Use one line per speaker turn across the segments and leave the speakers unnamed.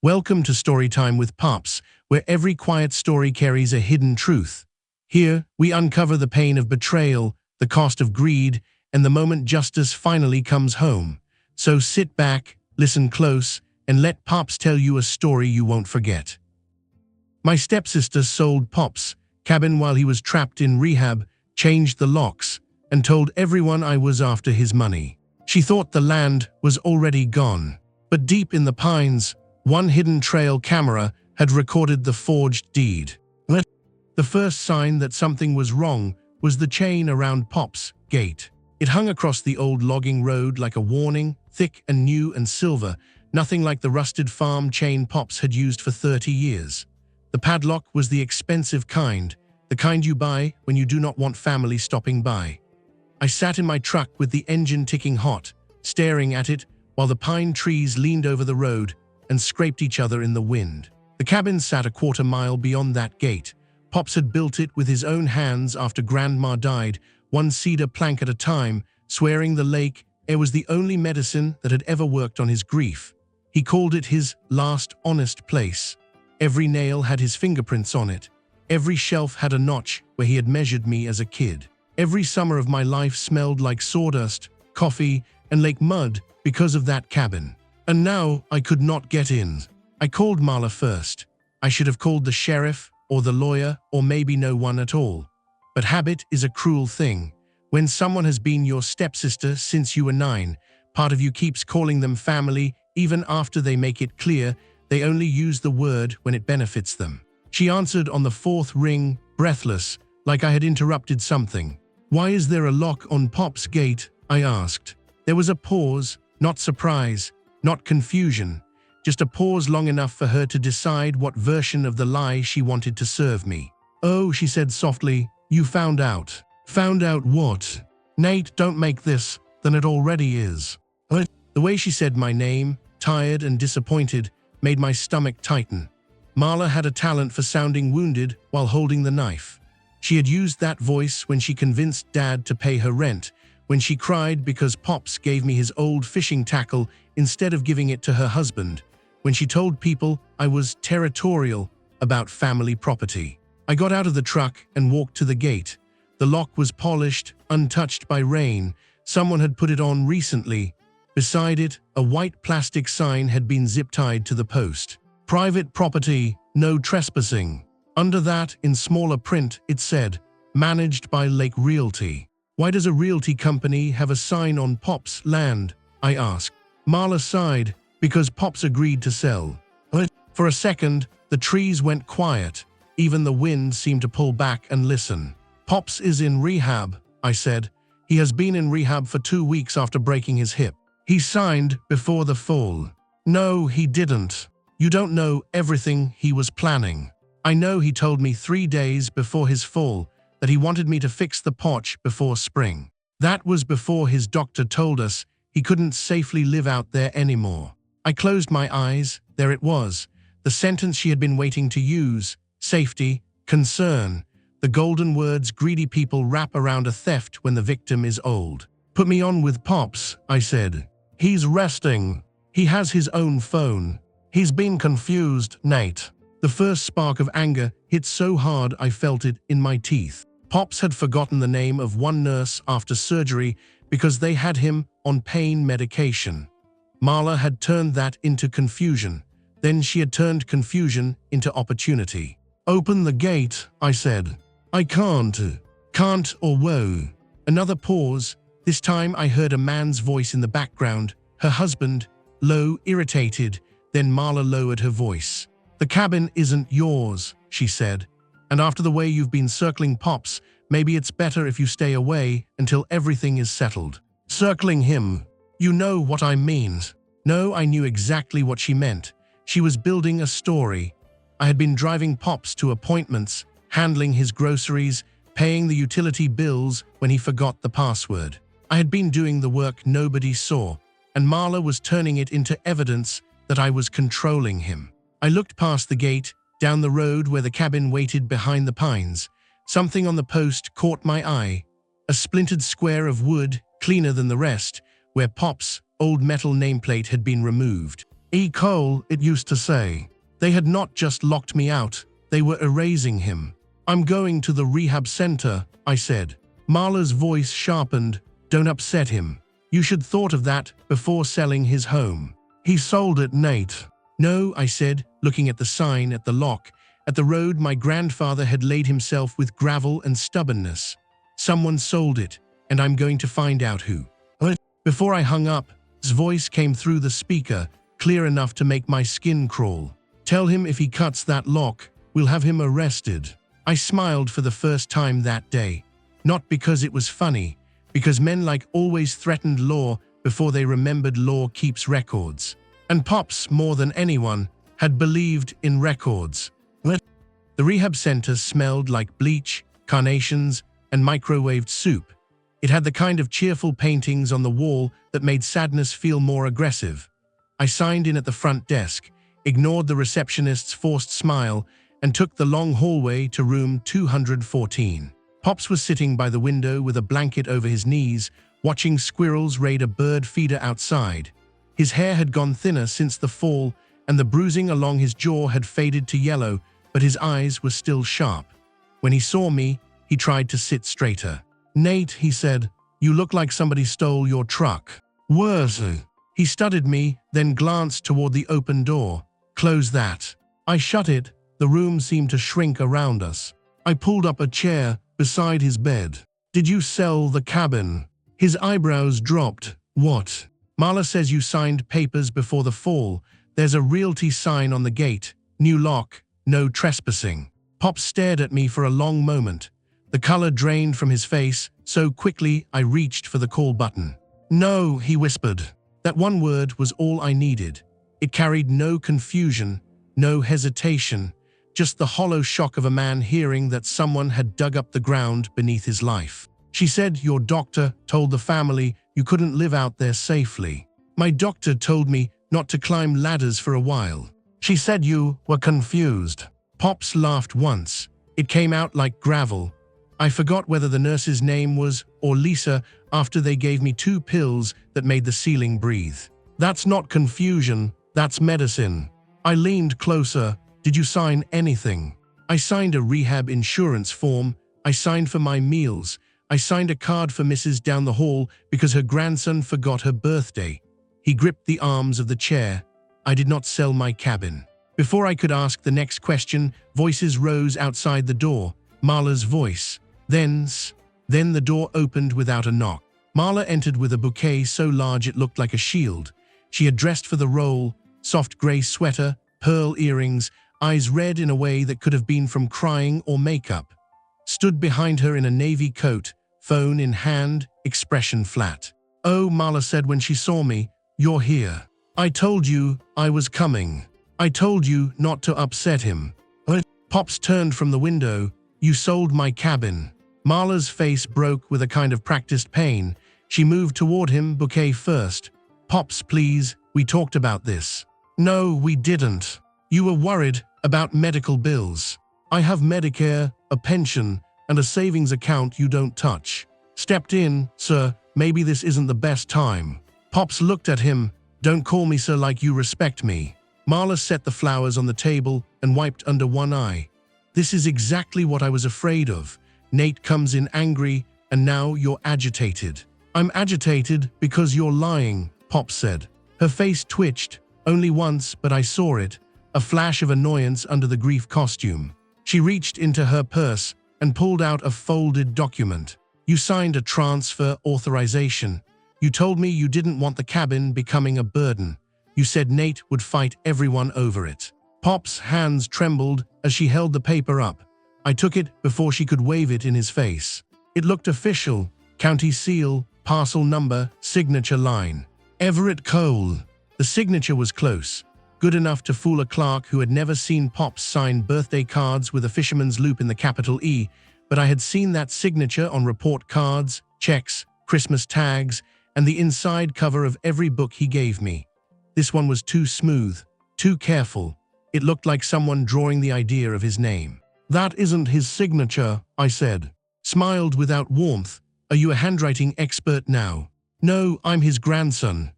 Welcome to Storytime with Pops, where every quiet story carries a hidden truth. Here, we uncover the pain of betrayal, the cost of greed, and the moment justice finally comes home. So sit back, listen close, and let Pops tell you a story you won't forget. My stepsister sold Pops' cabin while he was trapped in rehab, changed the locks, and told everyone I was after his money. She thought the land was already gone. But deep in the pines, one hidden trail camera had recorded the forged deed. The first sign that something was wrong was the chain around Pop's gate. It hung across the old logging road like a warning, thick and new and silver, nothing like the rusted farm chain Pops had used for 30 years. The padlock was the expensive kind, the kind you buy when you do not want family stopping by. I sat in my truck with the engine ticking hot, staring at it while the pine trees leaned over the road and scraped each other in the wind. The cabin sat a quarter-mile beyond that gate. Pops had built it with his own hands after Grandma died, one cedar plank at a time, swearing the lake air was the only medicine that had ever worked on his grief. He called it his last honest place. Every nail had his fingerprints on it. Every shelf had a notch where he had measured me as a kid. Every summer of my life smelled like sawdust, coffee, and lake mud because of that cabin. And now I could not get in. I called Marla first. I should have called the sheriff or the lawyer or maybe no one at all. But habit is a cruel thing. When someone has been your stepsister since you were 9, part of you keeps calling them family even after they make it clear they only use the word when it benefits them. She answered on the 4th ring, breathless, like I had interrupted something. "Why is there a lock on Pop's gate?" I asked. There was a pause, not surprise, not confusion, just a pause long enough for her to decide what version of the lie she wanted to serve me. "Oh," she said softly, "you found out." "Found out what?" "Nate, don't make this than it already is." The way she said my name, tired and disappointed, made my stomach tighten. Marla had a talent for sounding wounded while holding the knife. She had used that voice when she convinced Dad to pay her rent, when she cried because Pops gave me his old fishing tackle instead of giving it to her husband, when she told people I was territorial about family property. I got out of the truck and walked to the gate. The lock was polished, untouched by rain. Someone had put it on recently. Beside it, a white plastic sign had been zip-tied to the post. "Private property, no trespassing." Under that, in smaller print, it said, "Managed by Lake Realty." "Why does a realty company have a sign on Pop's land?" I asked. Marla sighed, "Because Pops agreed to sell." For a second, the trees went quiet. Even the wind seemed to pull back and listen. "Pops is in rehab," I said. "He has been in rehab for 2 weeks after breaking his hip." "He signed before the fall." "No, he didn't. You don't know everything he was planning." "I know he told me 3 days before his fall that he wanted me to fix the porch before spring. That was before his doctor told us he couldn't safely live out there anymore." I closed my eyes. There it was, the sentence she had been waiting to use: safety, concern, the golden words greedy people wrap around a theft when the victim is old. "Put me on with Pops," I said. "He's resting. He has his own phone. He's been confused, Nate." The first spark of anger hit so hard I felt it in my teeth. Pops had forgotten the name of one nurse after surgery because they had him on pain medication. Marla had turned that into confusion. Then she had turned confusion into opportunity. "Open the gate," I said. "I can't. Can't or whoa." Another pause. This time I heard a man's voice in the background, her husband, low, irritated. Then Marla lowered her voice. "The cabin isn't yours," she said. "And after the way you've been circling Pops, maybe it's better if you stay away until everything is settled." "Circling him? You know what I mean." No, I knew exactly what she meant. She was building a story. I had been driving Pops to appointments, handling his groceries, paying the utility bills when he forgot the password. I had been doing the work nobody saw, and Marla was turning it into evidence that I was controlling him. I looked past the gate, down the road where the cabin waited behind the pines. Something on the post caught my eye. A splintered square of wood, cleaner than the rest, where Pop's old metal nameplate had been removed. E. Cole, it used to say. They had not just locked me out, they were erasing him. I'm going to the rehab center, I said. Marla's voice sharpened. Don't upset him. You should thought of that before selling his home. He sold it, Nate. No, I said, looking at the sign at the lock. At the road my grandfather had laid himself with gravel and stubbornness. Someone sold it, and I'm going to find out who. Before I hung up, his voice came through the speaker, clear enough to make my skin crawl. Tell him if he cuts that lock, we'll have him arrested. I smiled for the first time that day. Not because it was funny, because men like always threatened law before they remembered law keeps records. And Pops, more than anyone, had believed in records. The rehab center smelled like bleach, carnations, and microwaved soup. It had the kind of cheerful paintings on the wall that made sadness feel more aggressive. I signed in at the front desk, ignored the receptionist's forced smile, and took the long hallway to room 214. Pops was sitting by the window with a blanket over his knees, watching squirrels raid a bird feeder outside. His hair had gone thinner since the fall, and the bruising along his jaw had faded to yellow, but his eyes were still sharp. When he saw me, he tried to sit straighter. Nate, he said, you look like somebody stole your truck. Worse. He studied me, then glanced toward the open door. Close that. I shut it. The room seemed to shrink around us. I pulled up a chair beside his bed. Did you sell the cabin? His eyebrows dropped. What? Marla says you signed papers before the fall. There's a realty sign on the gate. New lock. No trespassing. Pop stared at me for a long moment. The color drained from his face so quickly I reached for the call button. No, he whispered. That one word was all I needed. It carried no confusion, no hesitation, just the hollow shock of a man hearing that someone had dug up the ground beneath his life. She said your doctor told the family you couldn't live out there safely. My doctor told me not to climb ladders for a while. She said you were confused. Pops laughed once. It came out like gravel. I forgot whether the nurse's name was or Lisa after they gave me 2 pills that made the ceiling breathe. That's not confusion, that's medicine. I leaned closer. Did you sign anything? I signed a rehab insurance form. I signed for my meals. I signed a card for Mrs. down the hall because her grandson forgot her birthday. He gripped the arms of the chair. I did not sell my cabin. Before I could ask the next question, voices rose outside the door. Marla's voice. Then the door opened without a knock. Marla entered with a bouquet so large it looked like a shield. She had dressed for the role, soft gray sweater, pearl earrings, eyes red in a way that could have been from crying or makeup. Stood behind her in a navy coat, phone in hand, expression flat. Oh, Marla said when she saw me, you're here. I told you I was coming. I told you not to upset him. Pops turned from the window. You sold my cabin. Marla's face broke with a kind of practiced pain. She moved toward him, bouquet first. Pops, please, we talked about this. No, we didn't. You were worried about medical bills. I have Medicare, a pension, and a savings account you don't touch. Stepped in, sir, maybe this isn't the best time. Pops looked at him. Don't call me sir like you respect me. Marla set the flowers on the table and wiped under one eye. This is exactly what I was afraid of. Nate comes in angry, and now you're agitated. I'm agitated because you're lying, Pop said. Her face twitched, only once, but I saw it, a flash of annoyance under the grief costume. She reached into her purse and pulled out a folded document. You signed a transfer authorization. You told me you didn't want the cabin becoming a burden. You said Nate would fight everyone over it. Pop's hands trembled as she held the paper up. I took it before she could wave it in his face. It looked official. County seal, parcel number, signature line. Everett Cole. The signature was close. Good enough to fool a clerk who had never seen Pops sign birthday cards with a fisherman's loop in the capital E, but I had seen that signature on report cards, checks, Christmas tags, and the inside cover of every book he gave me. This one was too smooth, too careful. It looked like someone drawing the idea of his name. That isn't his signature, I said. Smiled without warmth. Are you a handwriting expert now? No, I'm his grandson.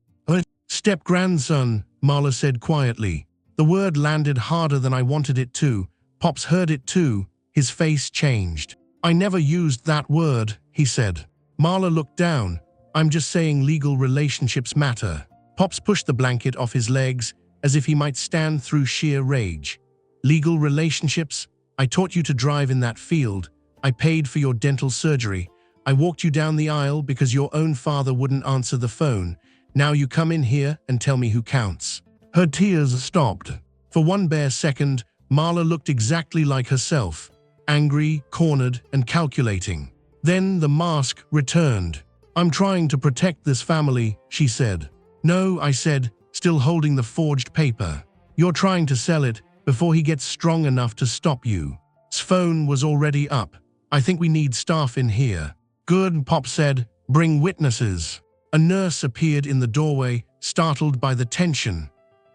Step-grandson, Marla said quietly. The word landed harder than I wanted it to. Pops heard it too. His face changed. I never used that word, he said. Marla looked down. I'm just saying legal relationships matter. Pops pushed the blanket off his legs as if he might stand through sheer rage. Legal relationships? I taught you to drive in that field. I paid for your dental surgery. I walked you down the aisle because your own father wouldn't answer the phone. Now you come in here and tell me who counts. Her tears stopped. For one bare second, Marla looked exactly like herself. Angry, cornered, and calculating. Then the mask returned. I'm trying to protect this family, she said. No, I said, still holding the forged paper. You're trying to sell it before he gets strong enough to stop you. His phone was already up. I think we need staff in here. Good, Pop said. Bring witnesses. A nurse appeared in the doorway, startled by the tension.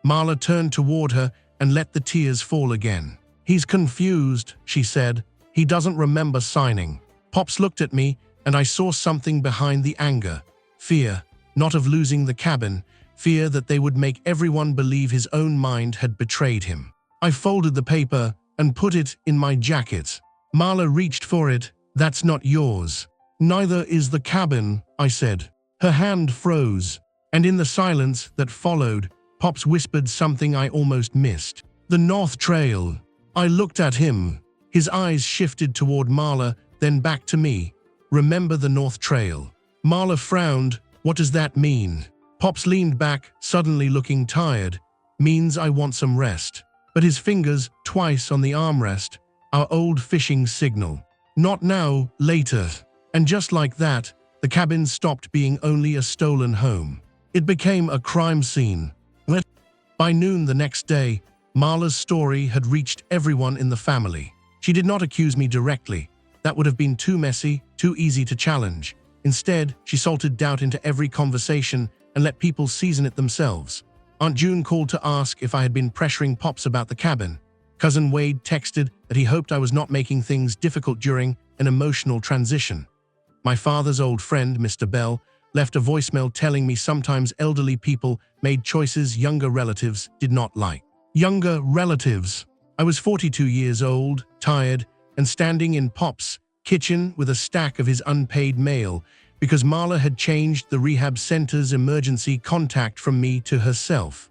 Marla turned toward her and let the tears fall again. He's confused, she said. He doesn't remember signing. Pops looked at me, and I saw something behind the anger. Fear, not of losing the cabin, fear that they would make everyone believe his own mind had betrayed him. I folded the paper and put it in my jacket. Marla reached for it. That's not yours. Neither is the cabin, I said. Her hand froze, and in the silence that followed, Pops whispered something I almost missed. The North Trail. I looked at him. His eyes shifted toward Marla, then back to me. Remember the North Trail. Marla frowned. What does that mean? Pops leaned back, suddenly looking tired. Means I want some rest. But his fingers, twice on the armrest, our old fishing signal. Not now, later. And just like that, the cabin stopped being only a stolen home. It became a crime scene. By noon the next day, Marla's story had reached everyone in the family. She did not accuse me directly. That would have been too messy, too easy to challenge. Instead, she salted doubt into every conversation and let people season it themselves. Aunt June called to ask if I had been pressuring Pops about the cabin. Cousin Wade texted that he hoped I was not making things difficult during an emotional transition. My father's old friend, Mr. Bell, left a voicemail telling me sometimes elderly people made choices younger relatives did not like. Younger relatives. I was 42 years old, tired, and standing in Pop's kitchen with a stack of his unpaid mail because Marla had changed the rehab center's emergency contact from me to herself.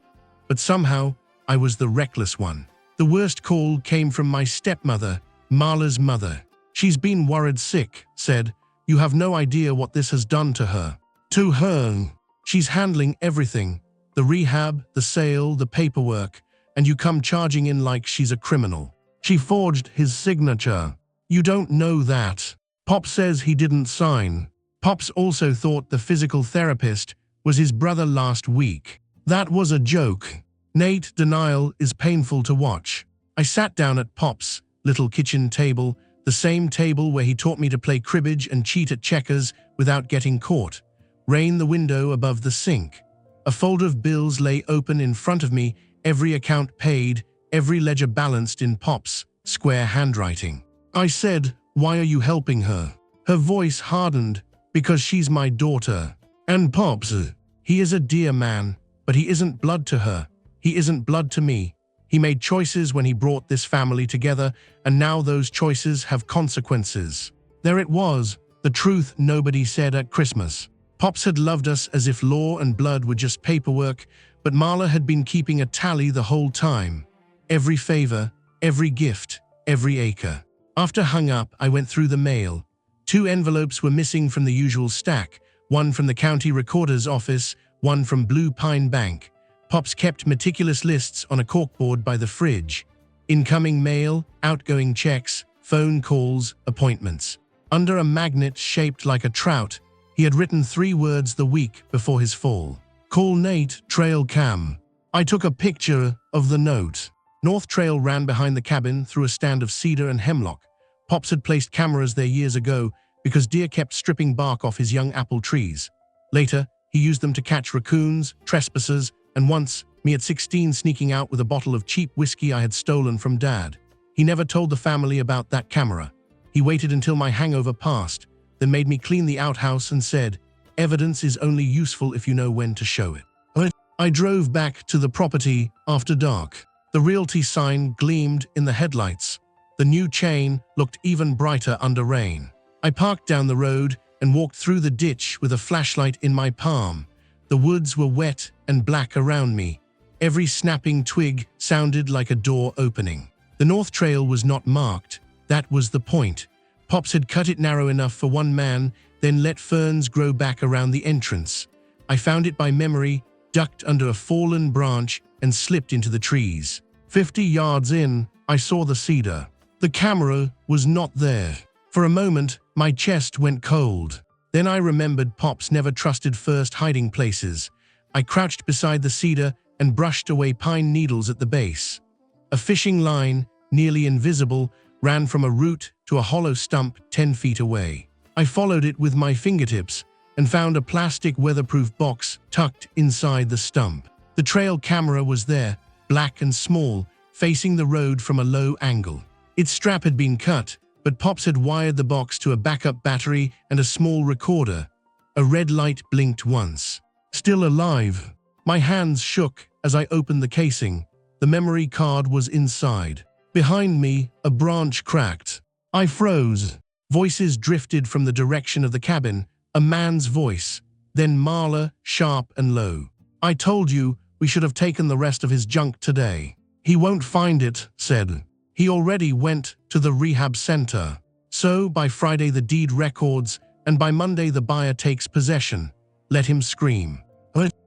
But somehow, I was the reckless one. The worst call came from my stepmother, Marla's mother. She's been worried sick, said. You have no idea what this has done to her. To her. She's handling everything. The rehab, the sale, the paperwork, and you come charging in like she's a criminal. She forged his signature. You don't know that. Pop says he didn't sign. Pops also thought the physical therapist was his brother last week. That was a joke. Nate, denial is painful to watch. I sat down at Pop's little kitchen table, the same table where he taught me to play cribbage and cheat at checkers without getting caught. Rain the window above the sink. A folder of bills lay open in front of me, every account paid, every ledger balanced in Pop's square handwriting. I said, "Why are you helping her?" Her voice hardened, "Because she's my daughter." And Pops, he is a dear man, but he isn't blood to her. He isn't blood to me. He made choices when he brought this family together, and now those choices have consequences. There it was, the truth nobody said at Christmas. Pops had loved us as if law and blood were just paperwork, but Marla had been keeping a tally the whole time. Every favor, every gift, every acre. After hung up, I went through the mail. 2 envelopes were missing from the usual stack, one from the county recorder's office, one from Blue Pine Bank. Pops kept meticulous lists on a corkboard by the fridge. Incoming mail, outgoing checks, phone calls, appointments. Under a magnet shaped like a trout, he had written 3 words the week before his fall. Call Nate, trail cam. I took a picture of the note. North Trail ran behind the cabin through a stand of cedar and hemlock. Pops had placed cameras there years ago because deer kept stripping bark off his young apple trees. Later, he used them to catch raccoons, trespassers, and once, me at 16 sneaking out with a bottle of cheap whiskey I had stolen from Dad. He never told the family about that camera. He waited until my hangover passed, then made me clean the outhouse and said, "Evidence is only useful if you know when to show it." I drove back to the property after dark. The realty sign gleamed in the headlights. The new chain looked even brighter under rain. I parked down the road and walked through the ditch with a flashlight in my palm. The woods were wet and black around me. Every snapping twig sounded like a door opening. The North Trail was not marked. That was the point. Pops had cut it narrow enough for one man, then let ferns grow back around the entrance. I found it by memory, ducked under a fallen branch, and slipped into the trees. 50 yards in, I saw the cedar. The camera was not there. For a moment, my chest went cold. Then I remembered Pops never trusted first hiding places. I crouched beside the cedar and brushed away pine needles at the base. A fishing line, nearly invisible, ran from a root to a hollow stump 10 feet away. I followed it with my fingertips and found a plastic weatherproof box tucked inside the stump. The trail camera was there, black and small, facing the road from a low angle. Its strap had been cut, but Pops had wired the box to a backup battery and a small recorder. A red light blinked once. Still alive. My hands shook as I opened the casing. The memory card was inside. Behind me, a branch cracked. I froze. Voices drifted from the direction of the cabin, a man's voice, then Marla, sharp and low. "I told you we should have taken the rest of his junk today." "He won't find it," said. "He already went to the rehab center. So by Friday the deed records, and by Monday the buyer takes possession. Let him scream."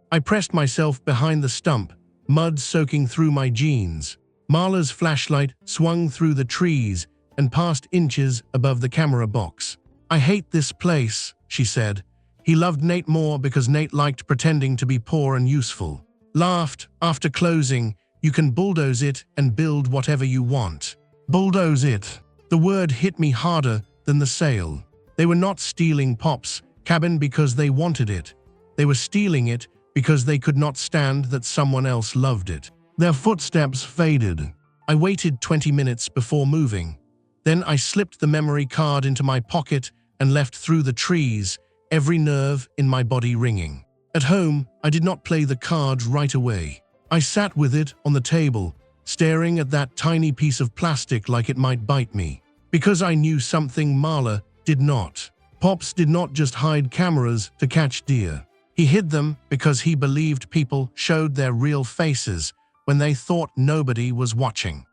I pressed myself behind the stump, mud soaking through my jeans. Marla's flashlight swung through the trees and passed inches above the camera box. "I hate this place," she said. "He loved Nate more because Nate liked pretending to be poor and useful. Laughed after closing, you can bulldoze it and build whatever you want." Bulldoze it. The word hit me harder than the sale. They were not stealing Pop's cabin because they wanted it. They were stealing it because they could not stand that someone else loved it. Their footsteps faded. I waited 20 minutes before moving. Then I slipped the memory card into my pocket and left through the trees, every nerve in my body ringing. At home, I did not play the card right away. I sat with it on the table, staring at that tiny piece of plastic like it might bite me. Because I knew something Marla did not. Pops did not just hide cameras to catch deer. He hid them because he believed people showed their real faces when they thought nobody was watching.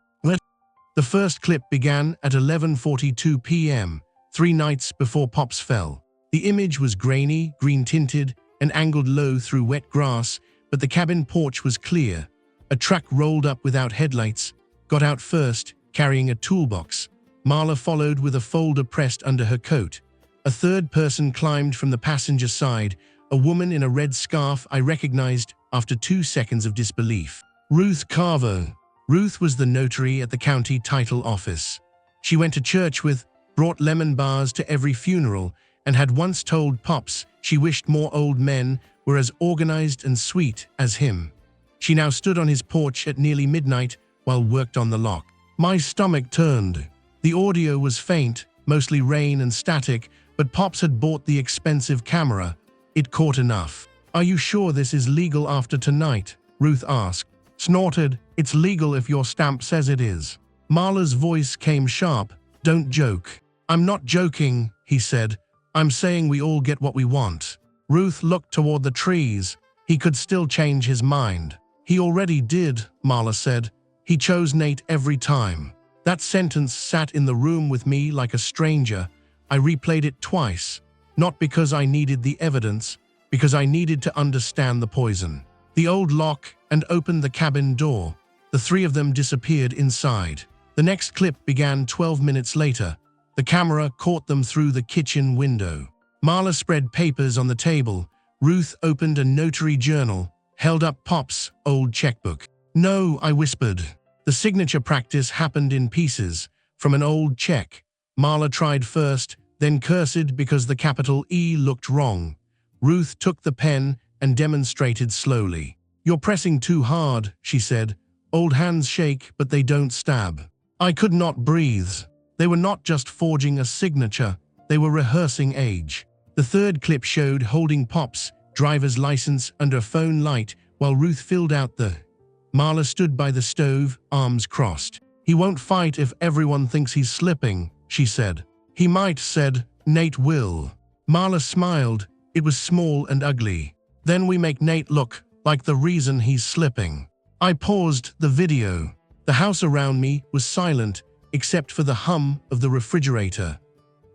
The first clip began at 11:42 p.m., 3 nights before Pops fell. The image was grainy, green-tinted, and angled low through wet grass, but the cabin porch was clear. A truck rolled up without headlights, got out first, carrying a toolbox. Marla followed with a folder pressed under her coat. A third person climbed from the passenger side, a woman in a red scarf I recognized after 2 seconds of disbelief. Ruth Carver. Ruth was the notary at the county title office. She went to church with, brought lemon bars to every funeral, and had once told Pops she wished more old men were as organized and sweet as him. She now stood on his porch at nearly midnight while worked on the lock. My stomach turned. The audio was faint, mostly rain and static, but Pops had bought the expensive camera. It caught enough. "Are you sure this is legal after tonight?" Ruth asked. Snorted, "It's legal if your stamp says it is." Marla's voice came sharp. "Don't joke." "I'm not joking," he said. "I'm saying we all get what we want." Ruth looked toward the trees. He could still change his mind. "He already did," Marla said. "He chose Nate every time." That sentence sat in the room with me like a stranger. I replayed it twice, not because I needed the evidence, because I needed to understand the poison. The old lock and opened the cabin door. The three of them disappeared inside. The next clip began 12 minutes later. The camera caught them through the kitchen window. Marla spread papers on the table. Ruth opened a notary journal, held up Pop's old checkbook. "No," I whispered. The signature practice happened in pieces, from an old check. Marla tried first, then cursed because the capital E looked wrong. Ruth took the pen and demonstrated slowly. "You're pressing too hard," she said. "Old hands shake, but they don't stab." I could not breathe. They were not just forging a signature, they were rehearsing age. The third clip showed holding Pop's driver's license under a phone light while Ruth filled out the. Marla stood by the stove, arms crossed. "He won't fight if everyone thinks he's slipping," she said. "He might," said. "Nate will." Marla smiled. It was small and ugly. "Then we make Nate look like the reason he's slipping." I paused the video. The house around me was silent, except for the hum of the refrigerator.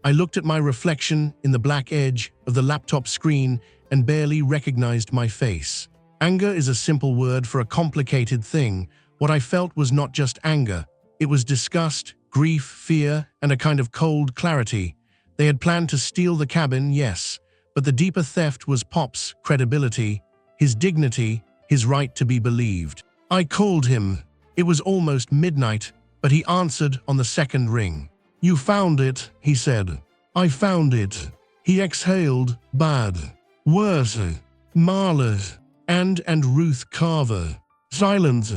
I looked at my reflection in the black edge of the laptop screen and barely recognized my face. Anger is a simple word for a complicated thing. What I felt was not just anger. It was disgust, grief, fear, and a kind of cold clarity. They had planned to steal the cabin, yes, but the deeper theft was Pop's credibility, his dignity, his right to be believed. I called him. It was almost midnight, but he answered on the second ring. "You found it," he said. "I found it." He exhaled. "Bad. Worse. Marla. And Ruth Carver." Silence.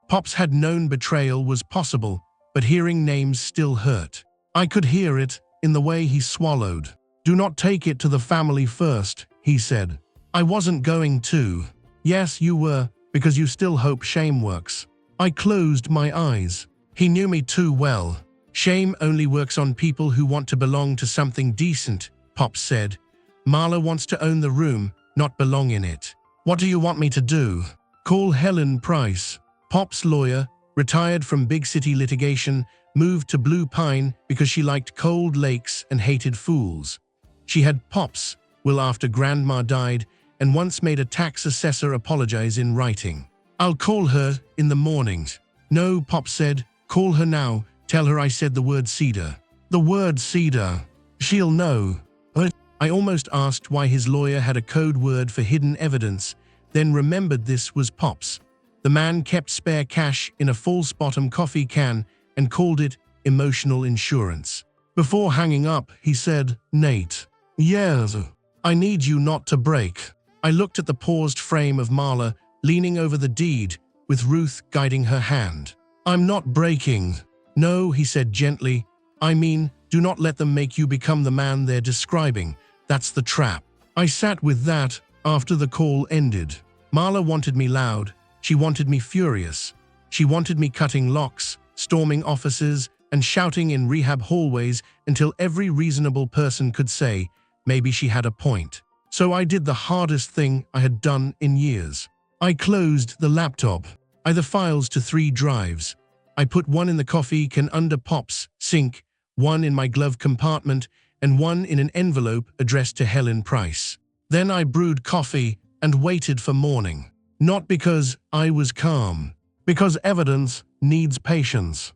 Pops had known betrayal was possible, but hearing names still hurt. I could hear it in the way he swallowed. "Do not take it to the family first," he said. "I wasn't going to." "Yes, you were, because you still hope shame works." I closed my eyes. He knew me too well. "Shame only works on people who want to belong to something decent," Pop said. "Marla wants to own the room, not belong in it." "What do you want me to do?" "Call Helen Price." Pop's lawyer, retired from big city litigation, moved to Blue Pine because she liked cold lakes and hated fools. She had Pop's will after Grandma died and once made a tax assessor apologize in writing. "I'll call her in the mornings." "No," Pop said. "Call her now. Tell her I said the word cedar." "The word cedar. She'll know." I almost asked why his lawyer had a code word for hidden evidence, then remembered this was Pop's. The man kept spare cash in a false bottom coffee can and called it emotional insurance. Before hanging up, he said, "Nate." "Yes. I need you not to break." I looked at the paused frame of Marla, leaning over the deed, with Ruth guiding her hand. "I'm not breaking." "No," he said gently. "I mean, do not let them make you become the man they're describing. That's the trap." I sat with that after the call ended. Marla wanted me loud. She wanted me furious. She wanted me cutting locks, storming offices, and shouting in rehab hallways until every reasonable person could say, maybe she had a point. So I did the hardest thing I had done in years. I closed the laptop. I the files to 3 drives. I put one in the coffee can under Pop's sink, one in my glove compartment, and one in an envelope addressed to Helen Price. Then I brewed coffee and waited for morning. Not because I was calm, because evidence needs patience.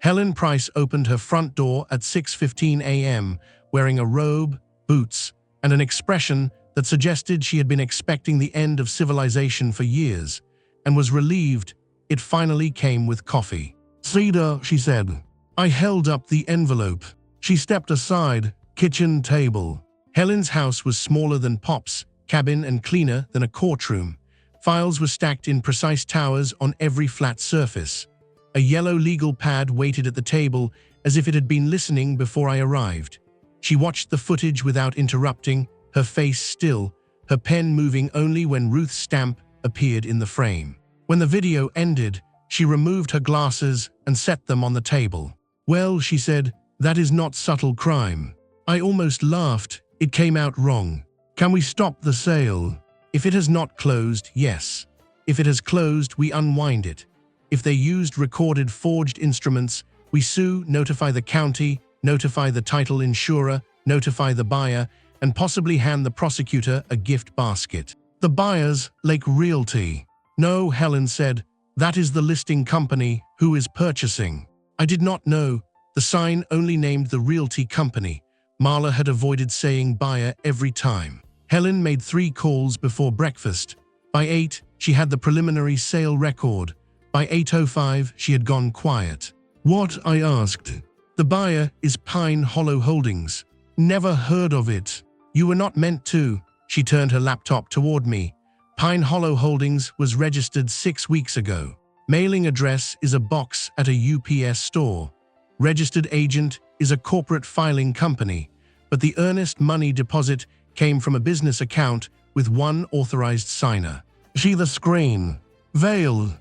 Helen Price opened her front door at 6:15 a.m., wearing a robe, boots, and an expression that suggested she had been expecting the end of civilization for years, and was relieved it finally came with coffee. "Cedar," she said. I held up the envelope. She stepped aside. "Kitchen table." Helen's house was smaller than Pop's cabin and cleaner than a courtroom. Files were stacked in precise towers on every flat surface. A yellow legal pad waited at the table as if it had been listening before I arrived. She watched the footage without interrupting, her face still, her pen moving only when Ruth's stamp appeared in the frame. When the video ended, she removed her glasses and set them on the table. "Well," she said, "that is not subtle crime." I almost laughed. It came out wrong. "Can we stop the sale?" "If it has not closed, yes. If it has closed, we unwind it. If they used recorded forged instruments, we sue, notify the county, notify the title insurer, notify the buyer, and possibly hand the prosecutor a gift basket." "The buyers, Lake Realty." "No," Helen said. "That is the listing company who is purchasing." I did not know. The sign only named the realty company. Marla had avoided saying buyer every time. Helen made 3 calls before breakfast. By 8, she had the preliminary sale record. By 8:05, she had gone quiet. "What?" I asked. "The buyer is Pine Hollow Holdings." "Never heard of it." "You were not meant to." She turned her laptop toward me. "Pine Hollow Holdings was registered 6 weeks ago. Mailing address is a box at a UPS store. Registered agent is a corporate filing company, but the earnest money deposit came from a business account with 1 authorized signer. See the screen. Vale's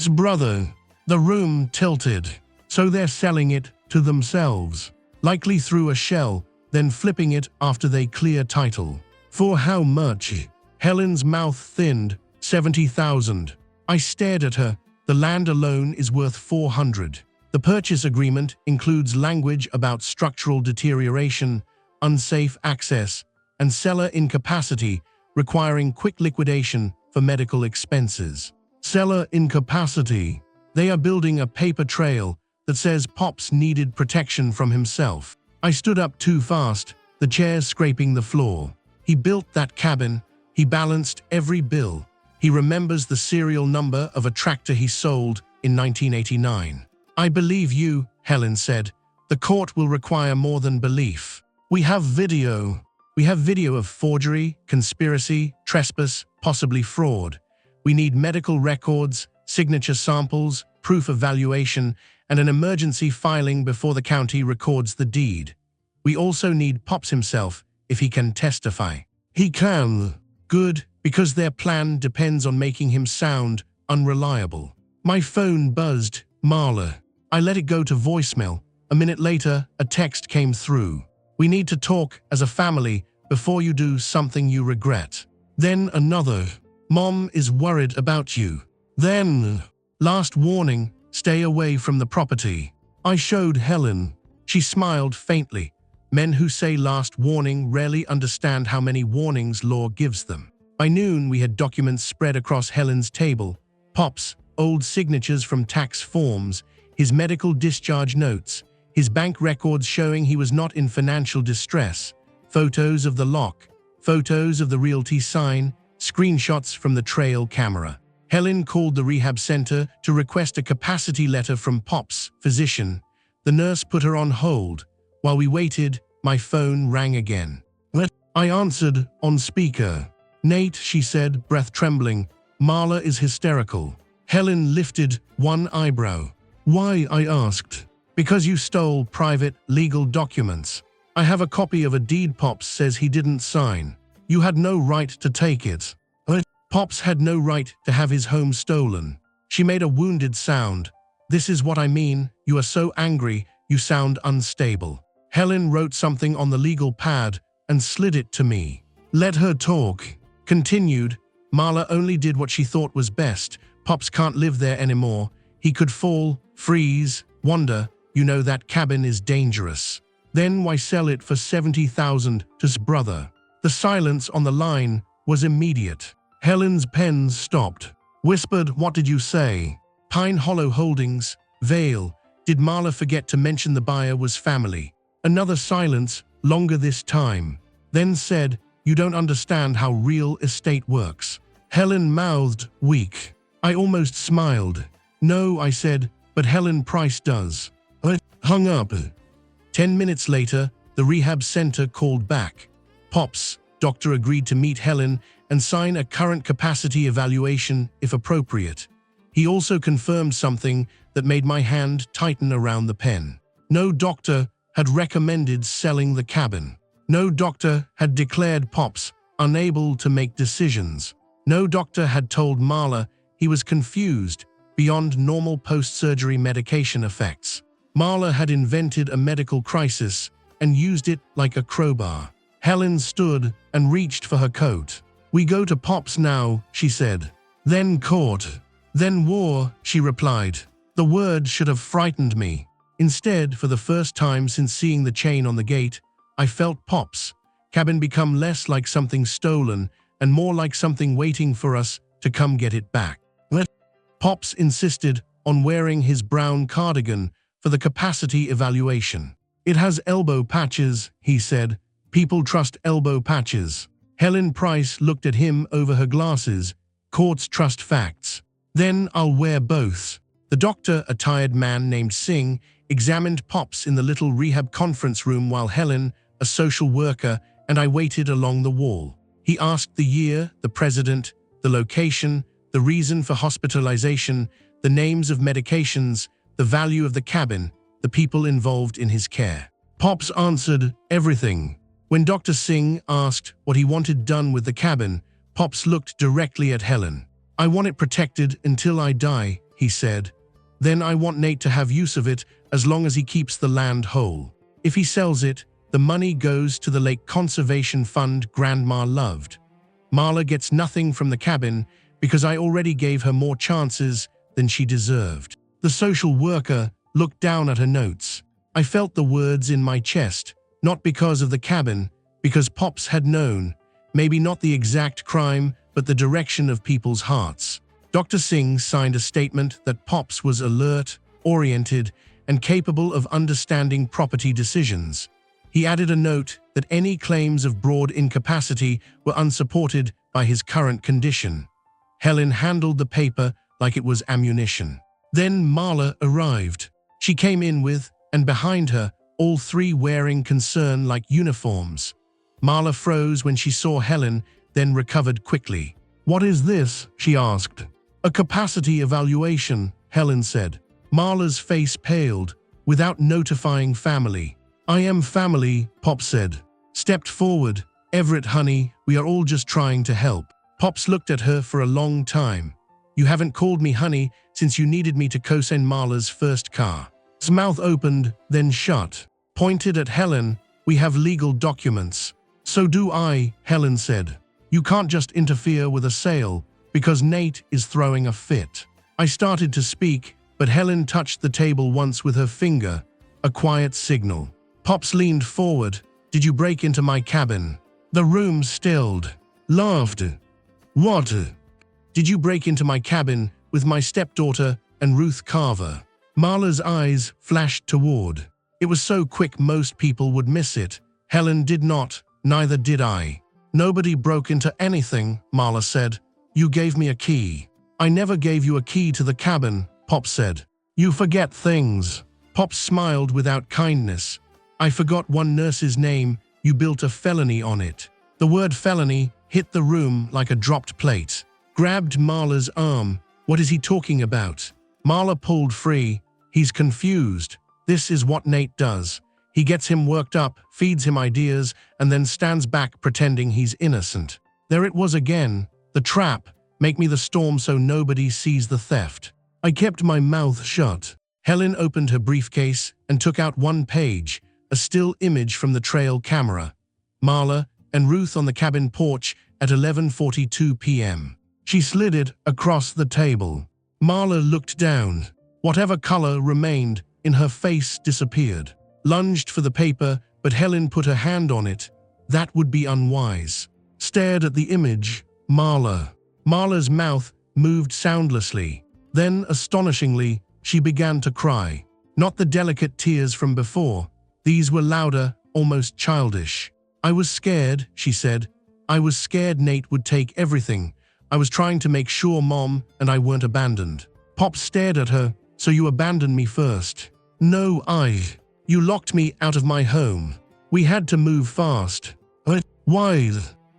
brother. The room tilted. So they're selling it to themselves. Likely through a shell, then flipping it after they clear title. For how much? Helen's mouth thinned. 70,000. I stared at her. The land alone is worth 400. The purchase agreement includes language about structural deterioration, unsafe access, and seller incapacity, requiring quick liquidation for medical expenses. Seller incapacity. They are building a paper trail that says Pops needed protection from himself. I stood up too fast, the chairs scraping the floor. He built that cabin. He balanced every bill. He remembers the serial number of a tractor he sold in 1989. I believe you, Helen said. The court will require more than belief. We have video. We have video of forgery, conspiracy, trespass, possibly fraud. We need medical records, signature samples, proof of valuation, and an emergency filing before the county records the deed. We also need Pops himself, if he can testify. He can. Good, because their plan depends on making him sound unreliable. My phone buzzed. Marla. I let it go to voicemail. A minute later, a text came through. We need to talk as a family before you do something you regret. Then another. Mom is worried about you. Then, last warning, stay away from the property. I showed Helen. She smiled faintly. Men who say last warning rarely understand how many warnings law gives them. By noon, we had documents spread across Helen's table. Pops, old signatures from tax forms, his medical discharge notes, his bank records showing he was not in financial distress, photos of the lock, photos of the realty sign, screenshots from the trail camera. Helen called the rehab center to request a capacity letter from Pop's physician. The nurse put her on hold. While we waited, my phone rang again. I answered on speaker. Nate, she said, breath trembling. Marla is hysterical. Helen lifted one eyebrow. Why? I asked. Because you stole private, legal documents. I have a copy of a deed Pops says he didn't sign. You had no right to take it. Pops had no right to have his home stolen. She made a wounded sound. This is what I mean. You are so angry, you sound unstable. Helen wrote something on the legal pad and slid it to me. Let her talk. Continued. Marla only did what she thought was best. Pops can't live there anymore. He could fall, freeze, wander. You know that cabin is dangerous. Then why sell it for 70,000 to his brother? The silence on the line was immediate. Helen's pen stopped. Whispered, what did you say? Pine Hollow Holdings, Vale. Did Marla forget to mention the buyer was family? Another silence, longer this time. Then said, you don't understand how real estate works. Helen mouthed, weak. I almost smiled. No, I said, but Helen Price does. I hung up. 10 minutes later, the rehab center called back. Pops, doctor agreed to meet Helen and sign a current capacity evaluation if appropriate. He also confirmed something that made my hand tighten around the pen. No doctor had recommended selling the cabin. No doctor had declared Pops unable to make decisions. No doctor had told Marla he was confused beyond normal post-surgery medication effects. Marla had invented a medical crisis and used it like a crowbar. Helen stood and reached for her coat. We go to Pops now, she said. Then court. Then war, she replied. The word should have frightened me. Instead, for the first time since seeing the chain on the gate, I felt Pops' cabin become less like something stolen and more like something waiting for us to come get it back. Pops insisted on wearing his brown cardigan for the capacity evaluation. It has elbow patches, he said. People trust elbow patches. Helen Price looked at him over her glasses. Courts trust facts. Then I'll wear both. The doctor, a tired man named Singh, examined Pops in the little rehab conference room while Helen, a social worker, and I waited along the wall. He asked the year, the president, the location, the reason for hospitalization, the names of medications, the value of the cabin, the people involved in his care. Pops answered everything. When Dr. Singh asked what he wanted done with the cabin, Pops looked directly at Helen. I want it protected until I die, he said. Then I want Nate to have use of it as long as he keeps the land whole. If he sells it, the money goes to the lake conservation fund Grandma loved. Marla gets nothing from the cabin because I already gave her more chances than she deserved. The social worker looked down at her notes. I felt the words in my chest, not because of the cabin, because Pops had known, maybe not the exact crime, but the direction of people's hearts. Dr. Singh signed a statement that Pops was alert, oriented, and capable of understanding property decisions. He added a note that any claims of broad incapacity were unsupported by his current condition. Helen handled the paper like it was ammunition. Then Marla arrived. She came in with, and behind her, all three wearing concern-like uniforms. Marla froze when she saw Helen, then recovered quickly. "What is this?" she asked. "A capacity evaluation," Helen said. Marla's face paled, without notifying family. "I am family," Pop said. Stepped forward. "Everett, honey, we are all just trying to help." Pops looked at her for a long time. "You haven't called me honey since you needed me to co-sign Marla's first car." His mouth opened, then shut. Pointed at Helen. "We have legal documents." "So do I," Helen said. "You can't just interfere with a sale because Nate is throwing a fit." I started to speak, but Helen touched the table once with her finger, a quiet signal. Pops leaned forward. "Did you break into my cabin?" The room stilled. Laughter. "What? Did you break into my cabin with my stepdaughter and Ruth Carver?" Marla's eyes flashed toward. It was so quick most people would miss it. Helen did not, neither did I. "Nobody broke into anything," Marla said. "You gave me a key." "I never gave you a key to the cabin," Pop said. "You forget things." Pop smiled without kindness. "I forgot one nurse's name. You built a felony on it." The word felony hit the room like a dropped plate. Grabbed Marla's arm. "What is he talking about?" Marla pulled free. "He's confused. This is what Nate does. He gets him worked up, feeds him ideas, and then stands back pretending he's innocent." There it was again. The trap. Make me the storm so nobody sees the theft. I kept my mouth shut. Helen opened her briefcase and took out one page, a still image from the trail camera. Marla and Ruth on the cabin porch at 11:42 p.m. She slid it across the table. Marla looked down. Whatever color remained in her face disappeared. Lunged for the paper, but Helen put her hand on it. That would be unwise. Stared at the image. Marla's mouth moved soundlessly. Then, astonishingly, she began to cry. Not the delicate tears from before. These were louder, almost childish. "I was scared," she said. "I was scared Nate would take everything. I was trying to make sure Mom and I weren't abandoned." Pop stared at her. "So you abandoned me first?" "No, You locked me out of my home. We had to move fast." "Why?"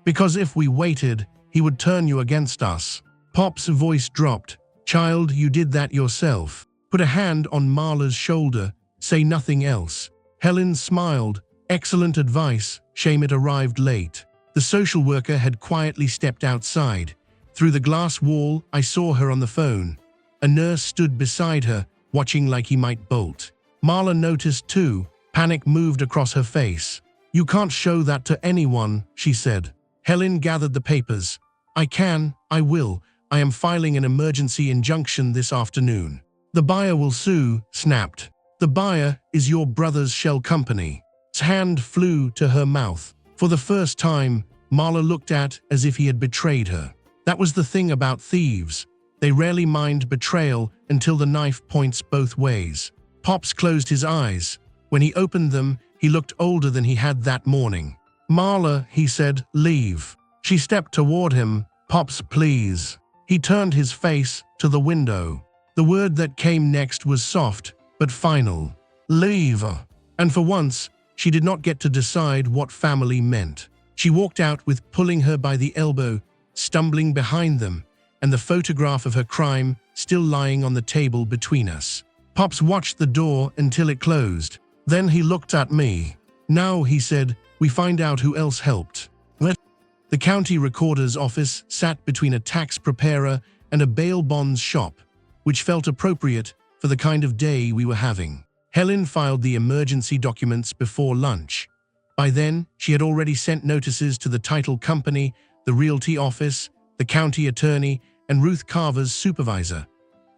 "Because if we waited, he would turn you against us." Pop's voice dropped. "Child, you did that yourself." Put a hand on Marla's shoulder. "Say nothing else." Helen smiled. "Excellent advice. Shame it arrived late." The social worker had quietly stepped outside. Through the glass wall, I saw her on the phone. A nurse stood beside her, watching like he might bolt. Marla noticed too. Panic moved across her face. "You can't show that to anyone," she said. Helen gathered the papers. I will. I am filing an emergency injunction this afternoon." "The buyer will sue," snapped. "The buyer is your brother's shell company." His hand flew to her mouth. For the first time, Marla looked at as if he had betrayed her. That was the thing about thieves. They rarely mind betrayal until the knife points both ways. Pops closed his eyes. When he opened them, he looked older than he had that morning. "Marla," he said, "leave." She stepped toward him. "Pops, please." He turned his face to the window. The word that came next was soft, but final. "Leave." And for once, she did not get to decide what family meant. She walked out with pulling her by the elbow, stumbling behind them, and the photograph of her crime still lying on the table between us. Pops watched the door until it closed. Then he looked at me. "Now," he said, "we find out who else helped." The county recorder's office sat between a tax preparer and a bail bonds shop, which felt appropriate for the kind of day we were having. Helen filed the emergency documents before lunch. By then, she had already sent notices to the title company, the realty office, the county attorney, and Ruth Carver's supervisor.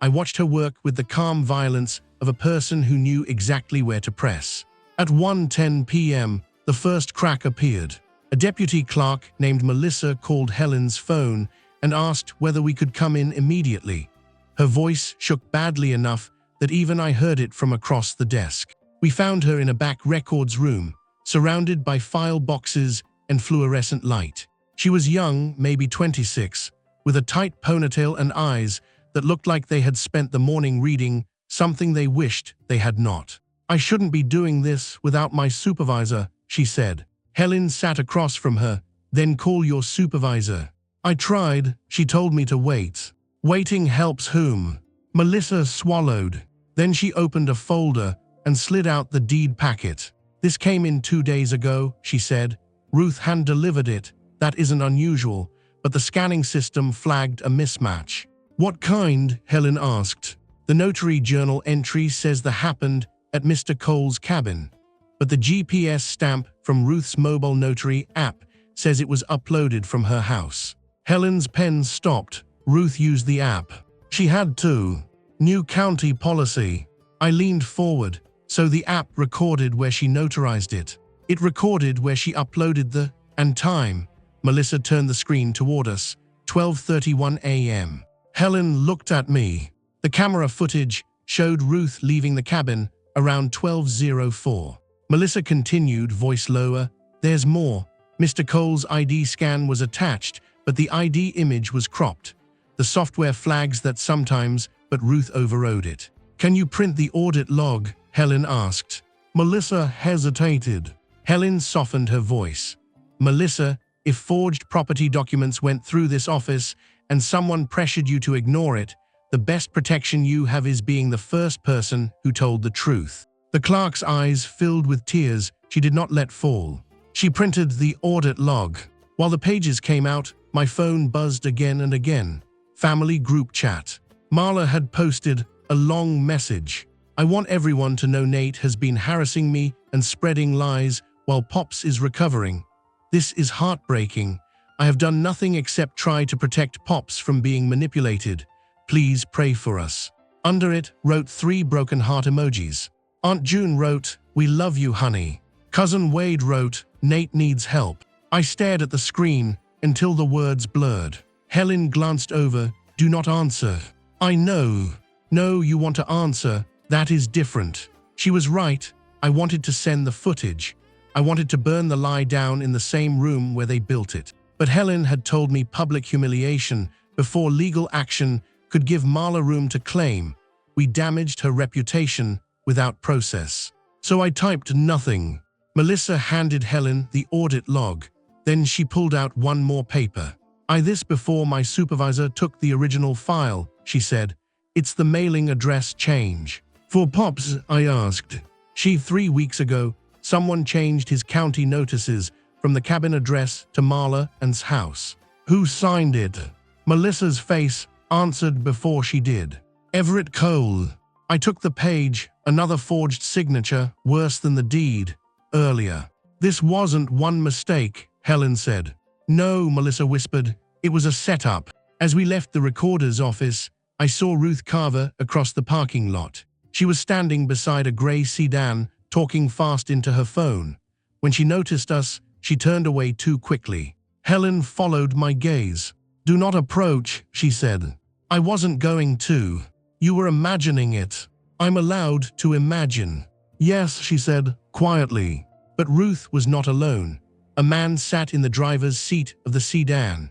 I watched her work with the calm violence of a person who knew exactly where to press. At 1:10 p.m., the first crack appeared. A deputy clerk named Melissa called Helen's phone and asked whether we could come in immediately. Her voice shook badly enough that even I heard it from across the desk. We found her in a back records room, surrounded by file boxes and fluorescent light. She was young, maybe 26, with a tight ponytail and eyes that looked like they had spent the morning reading something they wished they had not. "I shouldn't be doing this without my supervisor," she said. Helen sat across from her. "Then call your supervisor." I tried. She told me to wait. Waiting helps whom? Melissa swallowed. Then she opened a folder and slid out the deed packet. "This came in 2 days ago," she said. "Ruth hand-delivered it. That isn't unusual, but the scanning system flagged a mismatch." "What kind?" Helen asked. "The notary journal entry says that happened at Mr. Cole's cabin, but the GPS stamp from Ruth's mobile notary app says it was uploaded from her house." Helen's pen stopped. "Ruth used the app." "She had to. New county policy." I leaned forward, so the app recorded where she notarized it. It recorded where she uploaded the and time. Melissa turned the screen toward us. 12:31 a.m. Helen looked at me. The camera footage showed Ruth leaving the cabin around 12:04. Melissa continued, voice lower. "There's more. Mr. Cole's ID scan was attached, but the ID image was cropped. The software flags that sometimes, but Ruth overrode it." "Can you print the audit log?" Helen asked. Melissa hesitated. Helen softened her voice. "Melissa, if forged property documents went through this office and someone pressured you to ignore it, the best protection you have is being the first person who told the truth." The clerk's eyes filled with tears she did not let fall. She printed the audit log. While the pages came out, my phone buzzed again and again. Family group chat. Marla had posted a long message. "I want everyone to know Nate has been harassing me and spreading lies while Pops is recovering. This is heartbreaking. I have done nothing except try to protect Pops from being manipulated. Please pray for us." Under it wrote 3 broken heart emojis. Aunt June wrote, "We love you, honey." Cousin Wade wrote, "Nate needs help." I stared at the screen until the words blurred. Helen glanced over. "Do not answer." "I know." "No, you want to answer. That is different." She was right. I wanted to send the footage. I wanted to burn the lie down in the same room where they built it. But Helen had told me public humiliation before legal action could give Marla room to claim. We damaged her reputation without process. So I typed nothing. Melissa handed Helen the audit log. Then she pulled out one more paper. This before my supervisor took the original file," she said. "It's the mailing address change." "For Pops?" I asked. "She 3 weeks ago, someone changed his county notices from the cabin address to Marla and's house." "Who signed it?" Melissa's face answered before she did. "Everett Cole." I took the page, another forged signature, worse than the deed, earlier. "This wasn't one mistake," Helen said. "No," Melissa whispered. "It was a setup." As we left the recorder's office, I saw Ruth Carver across the parking lot. She was standing beside a gray sedan, talking fast into her phone. When she noticed us, she turned away too quickly. Helen followed my gaze. "Do not approach," she said. "I wasn't going to. You were imagining it." "I'm allowed to imagine." "Yes," she said, quietly. But Ruth was not alone. A man sat in the driver's seat of the sedan.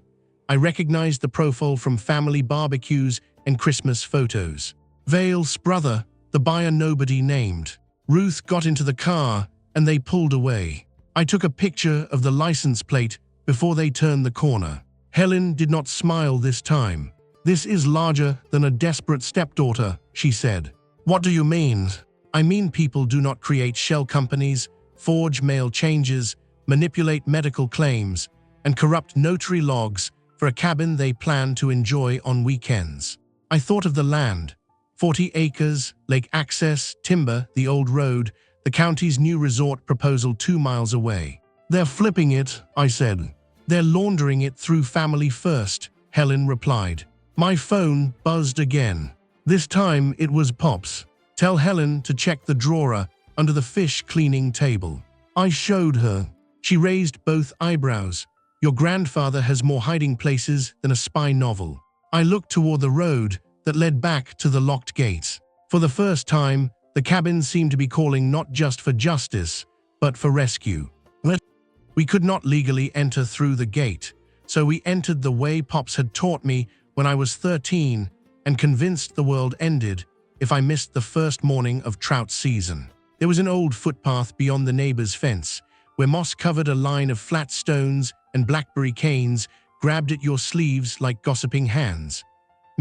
I recognized the profile from family barbecues and Christmas photos. Vale's brother, the buyer nobody named. Ruth got into the car, and they pulled away. I took a picture of the license plate before they turned the corner. Helen did not smile this time. "This is larger than a desperate stepdaughter," she said. "What do you mean?" "I mean people do not create shell companies, forge mail changes, manipulate medical claims, and corrupt notary logs for a cabin they planned to enjoy on weekends. I thought of the land. 40 acres, lake access, timber, the old road, the county's new resort proposal 2 miles away. They're flipping it, I said. They're laundering it through Family First, Helen replied. My phone buzzed again. This time it was Pops. Tell Helen to check the drawer under the fish cleaning table. I showed her. She raised both eyebrows. Your grandfather has more hiding places than a spy novel. I looked toward the road that led back to the locked gates. For the first time, the cabin seemed to be calling not just for justice, but for rescue. We could not legally enter through the gate, so we entered the way Pops had taught me when I was 13 and convinced the world ended if I missed the first morning of trout season. There was an old footpath beyond the neighbor's fence, where moss covered a line of flat stones and blackberry canes grabbed at your sleeves like gossiping hands.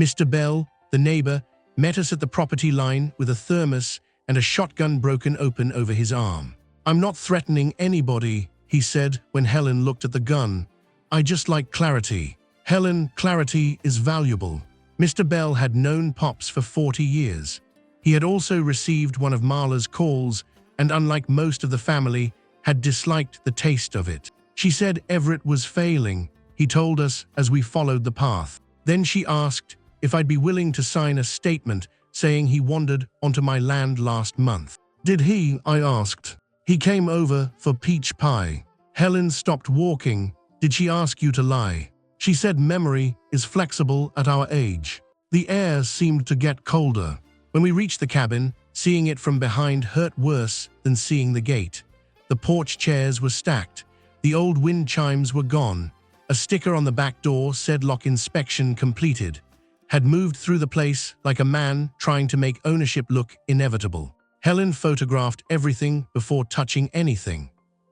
Mr. Bell, the neighbor, met us at the property line with a thermos and a shotgun broken open over his arm. I'm not threatening anybody, he said when Helen looked at the gun. I just like clarity. Helen, clarity is valuable. Mr. Bell had known Pops for 40 years. He had also received one of Marla's calls and, unlike most of the family, had disliked the taste of it. She said Everett was failing, he told us as we followed the path. Then she asked if I'd be willing to sign a statement saying he wandered onto my land last month. Did he? I asked. He came over for peach pie. Helen stopped walking. Did she ask you to lie? She said memory is flexible at our age. The air seemed to get colder. When we reached the cabin, seeing it from behind hurt worse than seeing the gate. The porch chairs were stacked. The old wind chimes were gone. A sticker on the back door said lock inspection completed. Had moved through the place like a man trying to make ownership look inevitable. Helen photographed everything before touching anything.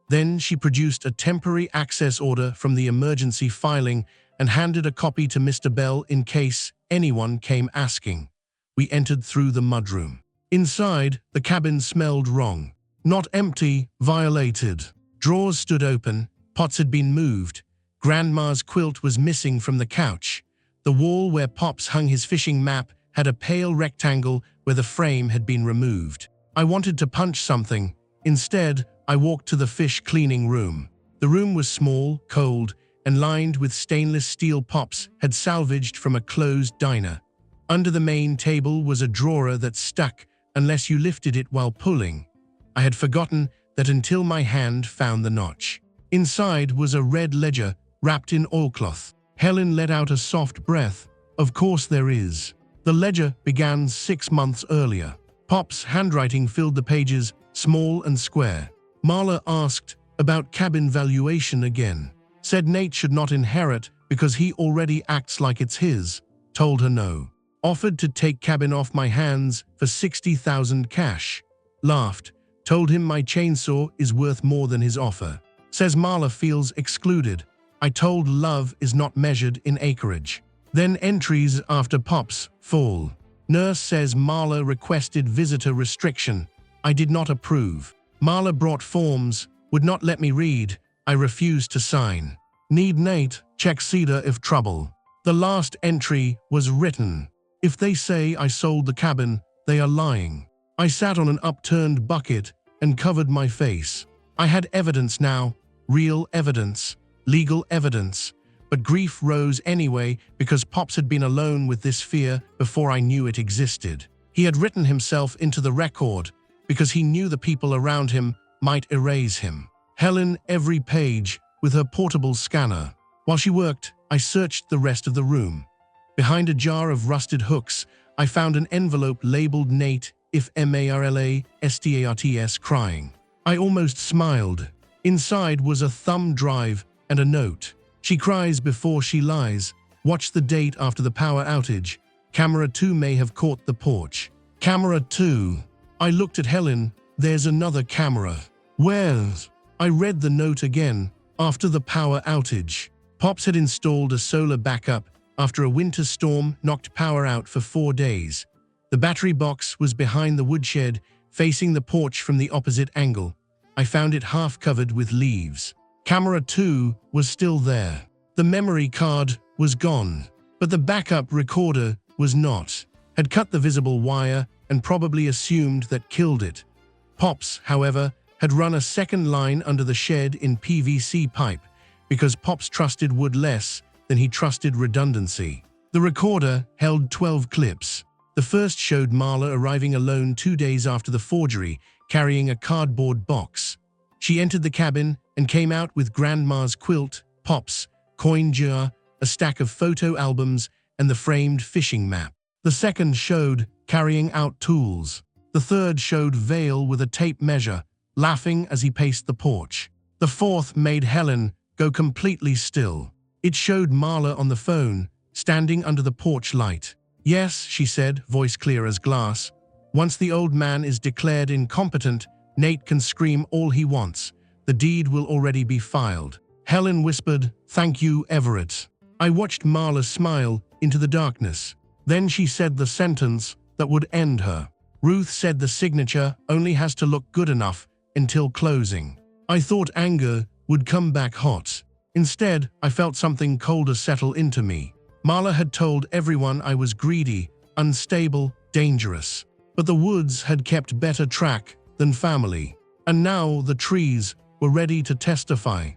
Then she produced a temporary access order from the emergency filing and handed a copy to Mr. Bell in case anyone came asking. We entered through the mudroom. Inside, the cabin smelled wrong. Not empty, violated. Drawers stood open, pots had been moved. Grandma's quilt was missing from the couch. The wall where Pops hung his fishing map had a pale rectangle where the frame had been removed. I wanted to punch something. Instead, I walked to the fish cleaning room. The room was small, cold, and lined with stainless steel Pops had salvaged from a closed diner. Under the main table was a drawer that stuck unless you lifted it while pulling. I had forgotten that until my hand found the notch. Inside was a red ledger wrapped in oilcloth. Helen let out a soft breath. Of course there is. The ledger began 6 months earlier. Pop's handwriting filled the pages, small and square. Marla asked about cabin valuation again. Said Nate should not inherit because he already acts like it's his. Told her no. Offered to take cabin off my hands for $60,000 cash. Laughed. Told him my chainsaw is worth more than his offer. Says Marla feels excluded. I told love is not measured in acreage. Then entries after Pops fall. Nurse says Marla requested visitor restriction. I did not approve. Marla brought forms, would not let me read. I refused to sign. Need Nate, check Cedar if trouble. The last entry was written. If they say I sold the cabin, they are lying. I sat on an upturned bucket and covered my face. I had evidence now, real evidence, legal evidence. But grief rose anyway because Pops had been alone with this fear before I knew it existed. He had written himself into the record because he knew the people around him might erase him. Helen every page with her portable scanner. While she worked, I searched the rest of the room. Behind a jar of rusted hooks, I found an envelope labeled Nate if MARLASTARTS crying. I almost smiled. Inside was a thumb drive and a note. She cries before she lies. Watch the date after the power outage. Camera 2 may have caught the porch. Camera 2. I looked at Helen. There's another camera. Where's? I read the note again. After the power outage. Pops had installed a solar backup after a winter storm knocked power out for 4 days. The battery box was behind the woodshed, facing the porch from the opposite angle. I found it half covered with leaves. Camera 2 was still there. The memory card was gone. But the backup recorder was not. Had cut the visible wire and probably assumed that killed it. Pops, however, had run a second line under the shed in PVC pipe because Pops trusted wood less than he trusted redundancy. The recorder held 12 clips. The first showed Marla arriving alone 2 days after the forgery, carrying a cardboard box. She entered the cabin and came out with Grandma's quilt, Pops, coin jar, a stack of photo albums, and the framed fishing map. The second showed carrying out tools. The third showed Vale with a tape measure, laughing as he paced the porch. The fourth made Helen go completely still. It showed Marla on the phone, standing under the porch light. "Yes," she said, voice clear as glass. "Once the old man is declared incompetent, Nate can scream all he wants. The deed will already be filed." Helen whispered, "Thank you, Everett." I watched Marla smile into the darkness. Then she said the sentence that would end her. Ruth said the signature only has to look good enough until closing. I thought anger would come back hot. Instead, I felt something colder settle into me. Marla had told everyone I was greedy, unstable, dangerous. But the woods had kept better track than family. And now the trees were ready to testify.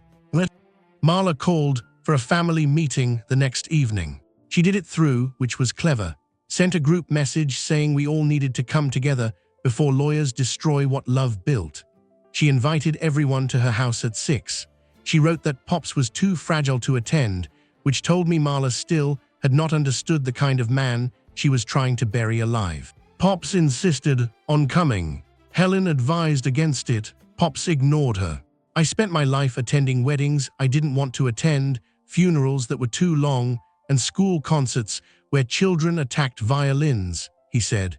Marla called for a family meeting the next evening. She did it through, which was clever, sent a group message saying we all needed to come together before lawyers destroy what love built. She invited everyone to her house at 6. She wrote that Pops was too fragile to attend, which told me Marla still had not understood the kind of man she was trying to bury alive. Pops insisted on coming. Helen advised against it. Pops ignored her. "I spent my life attending weddings I didn't want to attend, funerals that were too long, and school concerts where children attacked violins," he said.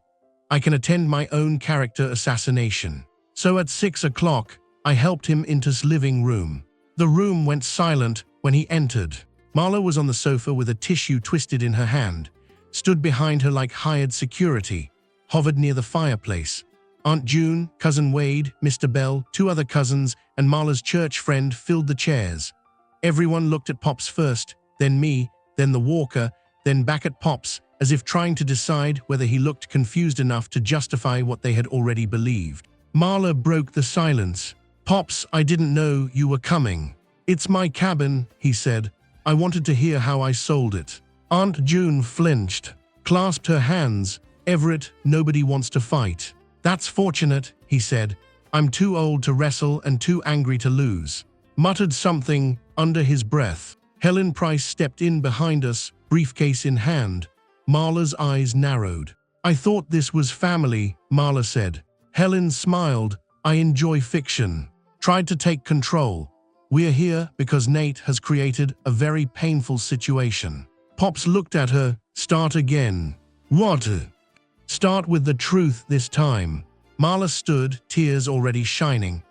"I can attend my own character assassination." So at 6 o'clock, I helped him into his living room. The room went silent when he entered. Marla was on the sofa with a tissue twisted in her hand, stood behind her like hired security, hovered near the fireplace. Aunt June, Cousin Wade, Mr. Bell, 2 other cousins, and Marla's church friend filled the chairs. Everyone looked at Pops first, then me, then the walker, then back at Pops, as if trying to decide whether he looked confused enough to justify what they had already believed. Marla broke the silence. "Pops, I didn't know you were coming." "It's my cabin," he said. "I wanted to hear how I sold it." Aunt June flinched, clasped her hands. "Everett, nobody wants to fight." "That's fortunate," he said. "I'm too old to wrestle and too angry to lose." Muttered something under his breath. Helen Price stepped in behind us, briefcase in hand. Marla's eyes narrowed. "I thought this was family," Marla said. Helen smiled. "I enjoy fiction. Tried to take control. We're here because Nate has created a very painful situation." Pops looked at her. "Start again." "What?" "Start with the truth this time." Marla stood, tears already shining.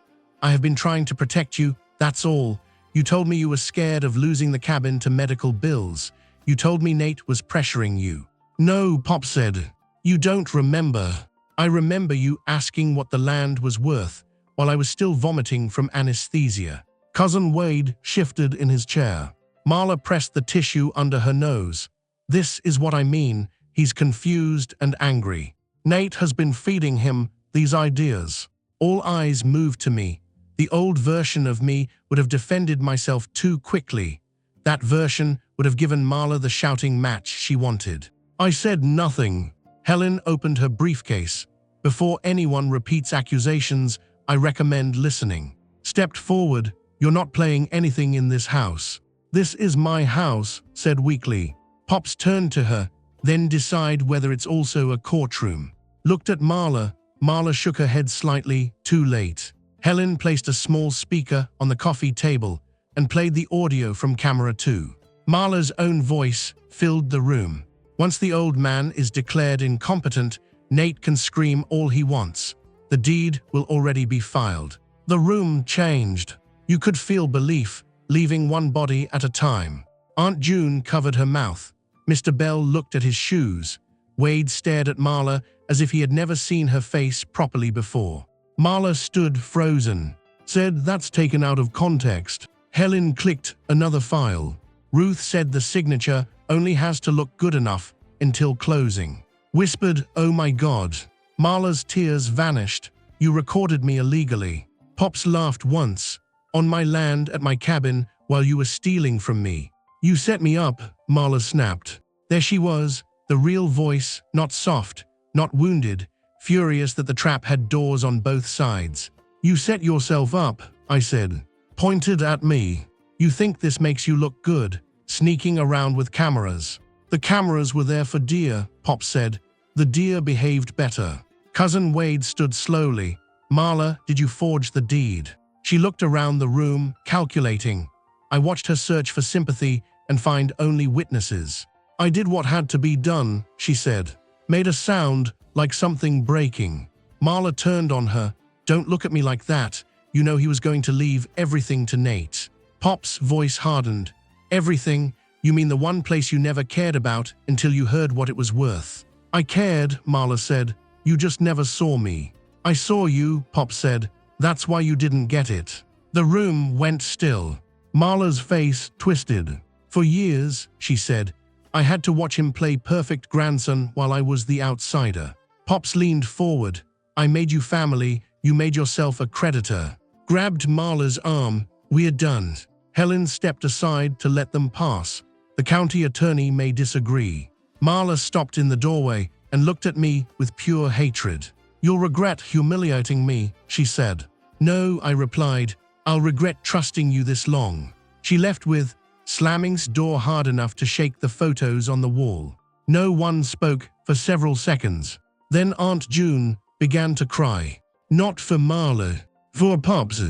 "I have been trying to protect you, that's all. You told me you were scared of losing the cabin to medical bills. You told me Nate was pressuring you." "No," Pop said. "You don't remember." "I remember you asking what the land was worth while I was still vomiting from anesthesia." Cousin Wade shifted in his chair. Marla pressed the tissue under her nose. "This is what I mean. He's confused and angry. Nate has been feeding him these ideas." All eyes moved to me. The old version of me would have defended myself too quickly. That version would have given Marla the shouting match she wanted. I said nothing. Helen opened her briefcase. "Before anyone repeats accusations, I recommend listening." Stepped forward. "You're not playing anything in this house." "This is my house," said weakly. Pops turned to her, "Then decide whether it's also a courtroom." Looked at Marla. Marla shook her head slightly. Too late. Helen placed a small speaker on the coffee table and played the audio from camera 2. Marla's own voice filled the room. "Once the old man is declared incompetent, Nate can scream all he wants. The deed will already be filed." The room changed. You could feel belief, leaving one body at a time. Aunt June covered her mouth. Mr. Bell looked at his shoes. Wade stared at Marla as if he had never seen her face properly before. Marla stood frozen. Said, "That's taken out of context." Helen clicked another file. Ruth said the signature only has to look good enough until closing. Whispered, "Oh my God." Marla's tears vanished. "You recorded me illegally." Pops laughed once. "On my land at my cabin while you were stealing from me." "You set me up," Marla snapped. There she was, the real voice, not soft, not wounded, furious that the trap had doors on both sides. "You set yourself up," I said. Pointed at me. "You think this makes you look good, sneaking around with cameras." "The cameras were there for deer," Pop said. "The deer behaved better." Cousin Wade stood slowly. "Marla, did you forge the deed?" She looked around the room, calculating. I watched her search for sympathy and find only witnesses. "I did what had to be done," she said. Made a sound like something breaking. Marla turned on her. "Don't look at me like that. You know he was going to leave everything to Nate." Pop's voice hardened. "Everything? You mean the one place you never cared about until you heard what it was worth?" "I cared," Marla said. "You just never saw me." "I saw you," Pop said. "That's why you didn't get it." The room went still. Marla's face twisted. "For years," she said, "I had to watch him play perfect grandson while I was the outsider." Pops leaned forward. "I made you family, you made yourself a creditor." Grabbed Marla's arm. "We're done." Helen stepped aside to let them pass. "The county attorney may disagree." Marla stopped in the doorway and looked at me with pure hatred. "You'll regret humiliating me," she said. "No," I replied. "I'll regret trusting you this long." She left with, slamming the door hard enough to shake the photos on the wall. No one spoke for several seconds. Then Aunt June began to cry. Not for Marla, for Pops,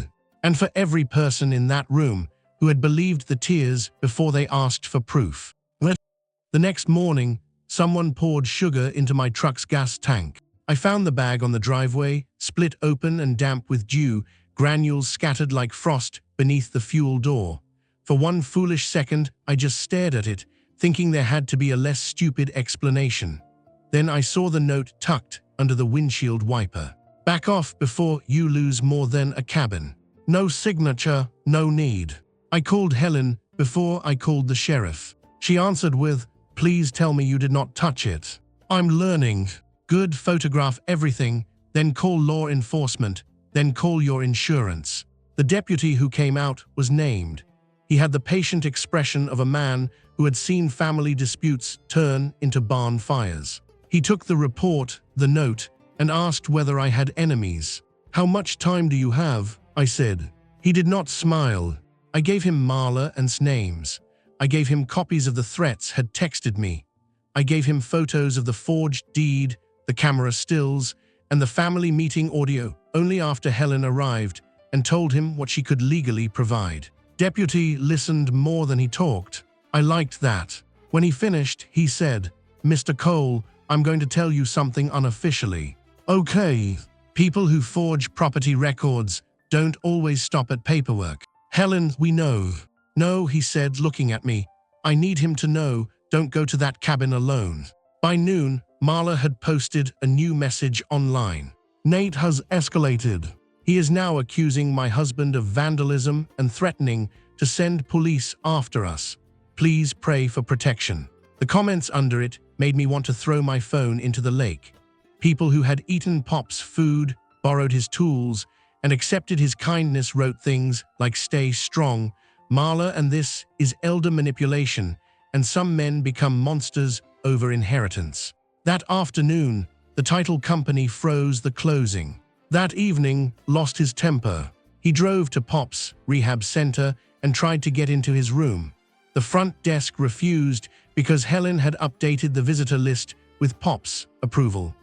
and for every person in that room who had believed the tears before they asked for proof. The next morning, someone poured sugar into my truck's gas tank. I found the bag on the driveway, split open and damp with dew, granules scattered like frost beneath the fuel door. For one foolish second, I just stared at it, thinking there had to be a less stupid explanation. Then I saw the note tucked under the windshield wiper. "Back off before you lose more than a cabin." No signature, no need. I called Helen before I called the sheriff. She answered with, "Please tell me you did not touch it." "I'm learning." "Good, photograph everything, then call law enforcement, then call your insurance." The deputy who came out was named. He had the patient expression of a man who had seen family disputes turn into barn fires. He took the report, the note, and asked whether I had enemies. "How much time do you have?" I said. He did not smile. I gave him Marla and's names. I gave him copies of the threats had texted me. I gave him photos of the forged deed, the camera stills, and the family meeting audio only after Helen arrived, and told him what she could legally provide. Deputy listened more than he talked. I liked that. When he finished, he said, "Mr. Cole, I'm going to tell you something unofficially." "Okay." People who forge property records don't always stop at paperwork. "Helen, we know." "No," he said, looking at me. "I need him to know, don't go to that cabin alone." By noon, Marla had posted a new message online. "Nate has escalated. He is now accusing my husband of vandalism and threatening to send police after us. Please pray for protection." The comments under it made me want to throw my phone into the lake. People who had eaten Pop's food, borrowed his tools, and accepted his kindness wrote things like "Stay strong, Marla, and this is elder manipulation, and some men become monsters over inheritance." That afternoon, the title company froze the closing. That evening, lost his temper. He drove to Pop's rehab center and tried to get into his room. The front desk refused because Helen had updated the visitor list with Pop's approval.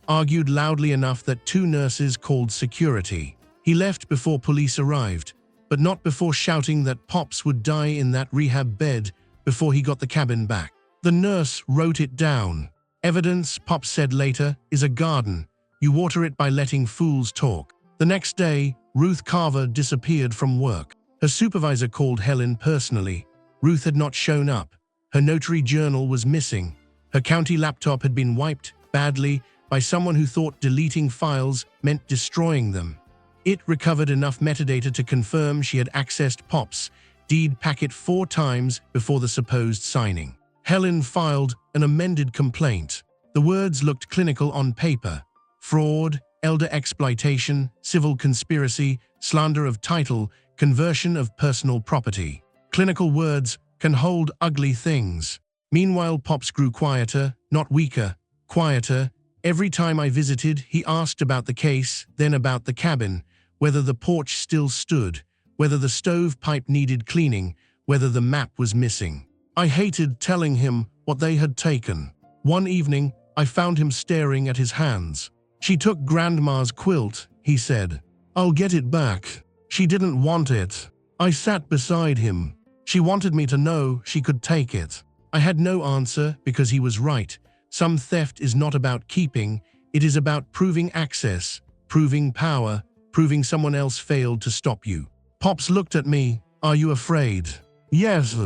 Argued loudly enough that 2 nurses called security. He left before police arrived, but not before shouting that Pops would die in that rehab bed before he got the cabin back. The nurse wrote it down. "Evidence," Pop said later, "is a garden. You water it by letting fools talk." The next day, Ruth Carver disappeared from work. Her supervisor called Helen personally. Ruth had not shown up. Her notary journal was missing. Her county laptop had been wiped badly by someone who thought deleting files meant destroying them. It recovered enough metadata to confirm she had accessed Pop's deed packet 4 times before the supposed signing. Helen filed an amended complaint. The words looked clinical on paper: fraud, elder exploitation, civil conspiracy, slander of title, conversion of personal property. Clinical words can hold ugly things. Meanwhile, Pops grew quieter, not weaker, quieter. Every time I visited, he asked about the case, then about the cabin, whether the porch still stood, whether the stovepipe needed cleaning, whether the map was missing. I hated telling him what they had taken. One evening, I found him staring at his hands. "She took Grandma's quilt," he said. "I'll get it back. She didn't want it." I sat beside him. She wanted me to know she could take it. I had no answer because he was right. Some theft is not about keeping, it is about proving access, proving power, proving someone else failed to stop you. Pops looked at me. "Are you afraid?" "Yes."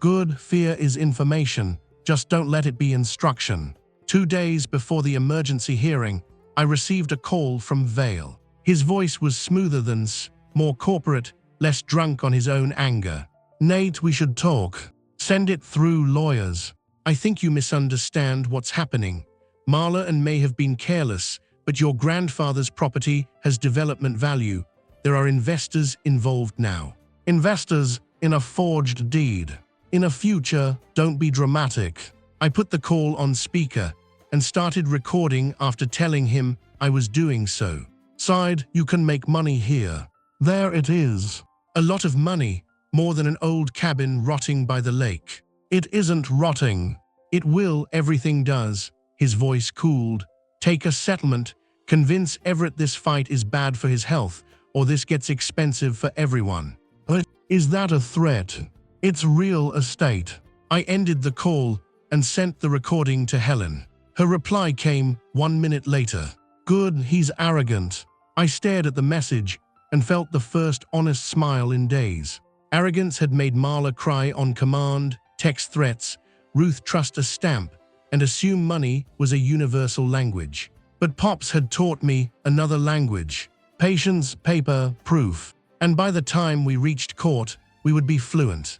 "Good, fear is information. Just don't let it be instruction." 2 days before the emergency hearing, I received a call from Vale. His voice was smoother than more corporate, less drunk on his own anger. "Nate, we should talk. Send it through lawyers. I think you misunderstand what's happening. Marla and May have been careless, but your grandfather's property has development value. There are investors involved now." "Investors in a forged deed. In a future, don't be dramatic." I put the call on speaker and started recording after telling him I was doing so. "Side, you can make money here." "There it is." "A lot of money, more than an old cabin rotting by the lake." "It isn't rotting." "It will, everything does." His voice cooled. "Take a settlement, convince Everett this fight is bad for his health, or this gets expensive for everyone." "Is that a threat?" "It's real estate." I ended the call and sent the recording to Helen. Her reply came 1 minute later. "Good, he's arrogant." I stared at the message and felt the first honest smile in days. Arrogance had made Marla cry on command, text threats, Ruth trust a stamp, and assume money was a universal language. But Pops had taught me another language: patience, paper, proof. And by the time we reached court, we would be fluent.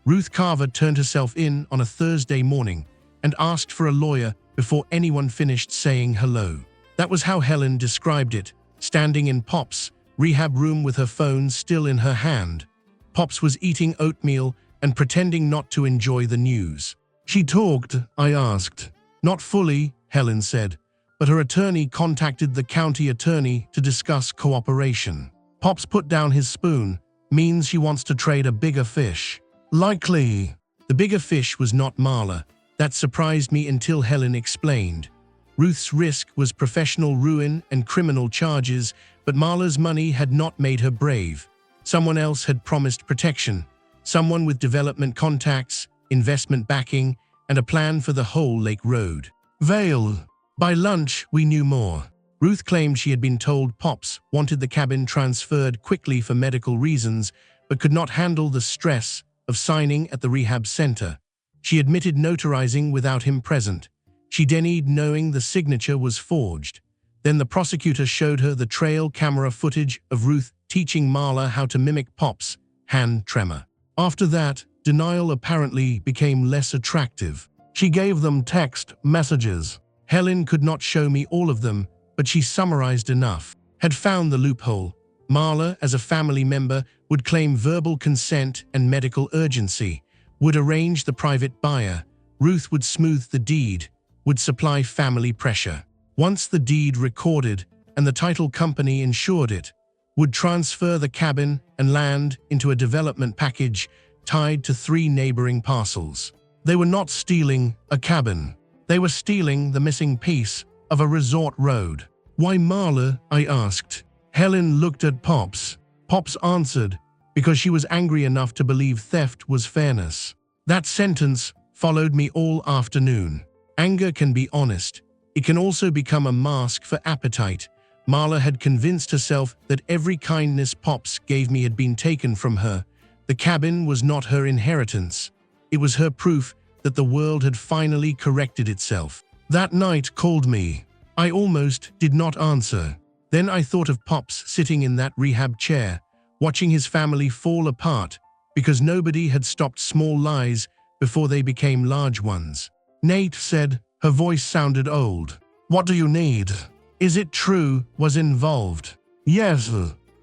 Ruth Carver turned herself in on a Thursday morning and asked for a lawyer before anyone finished saying hello. That was how Helen described it, standing in Pop's rehab room with her phone still in her hand. Pops was eating oatmeal and pretending not to enjoy the news. "She talked?" I asked. "Not fully," Helen said, but her attorney contacted the county attorney to discuss cooperation. Pops put down his spoon. "Means she wants to trade a bigger fish." "Likely." The bigger fish was not Marla. That surprised me until Helen explained. Ruth's risk was professional ruin and criminal charges, but Marla's money had not made her brave. Someone else had promised protection. Someone with development contacts, investment backing, and a plan for the whole Lake Road. Vale. By lunch, we knew more. Ruth claimed she had been told Pops wanted the cabin transferred quickly for medical reasons, but could not handle the stress of signing at the rehab center. She admitted notarizing without him present. She denied knowing the signature was forged. Then the prosecutor showed her the trail camera footage of Ruth teaching Marla how to mimic Pop's hand tremor. After that, denial apparently became less attractive. She gave them text messages. Helen could not show me all of them, but she summarized enough. Had found the loophole. Marla, as a family member, would claim verbal consent and medical urgency, would arrange the private buyer. Ruth would smooth the deed, would supply family pressure. Once the deed recorded and the title company insured it, would transfer the cabin and land into a development package tied to 3 neighboring parcels. They were not stealing a cabin. They were stealing the missing piece of a resort road. "Why Marla?" I asked. Helen looked at Pops. Pops answered, "Because she was angry enough to believe theft was fairness." That sentence followed me all afternoon. Anger can be honest. It can also become a mask for appetite. Marla had convinced herself that every kindness Pops gave me had been taken from her. The cabin was not her inheritance. It was her proof that the world had finally corrected itself. That night called me. I almost did not answer. Then I thought of Pops sitting in that rehab chair, watching his family fall apart, because nobody had stopped small lies before they became large ones. Nate said, her voice sounded old. What do you need? Is it true was involved? Yes.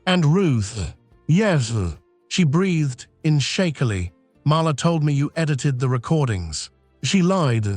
And Ruth? Yes. She breathed in shakily. Marla told me you edited the recordings. She lied.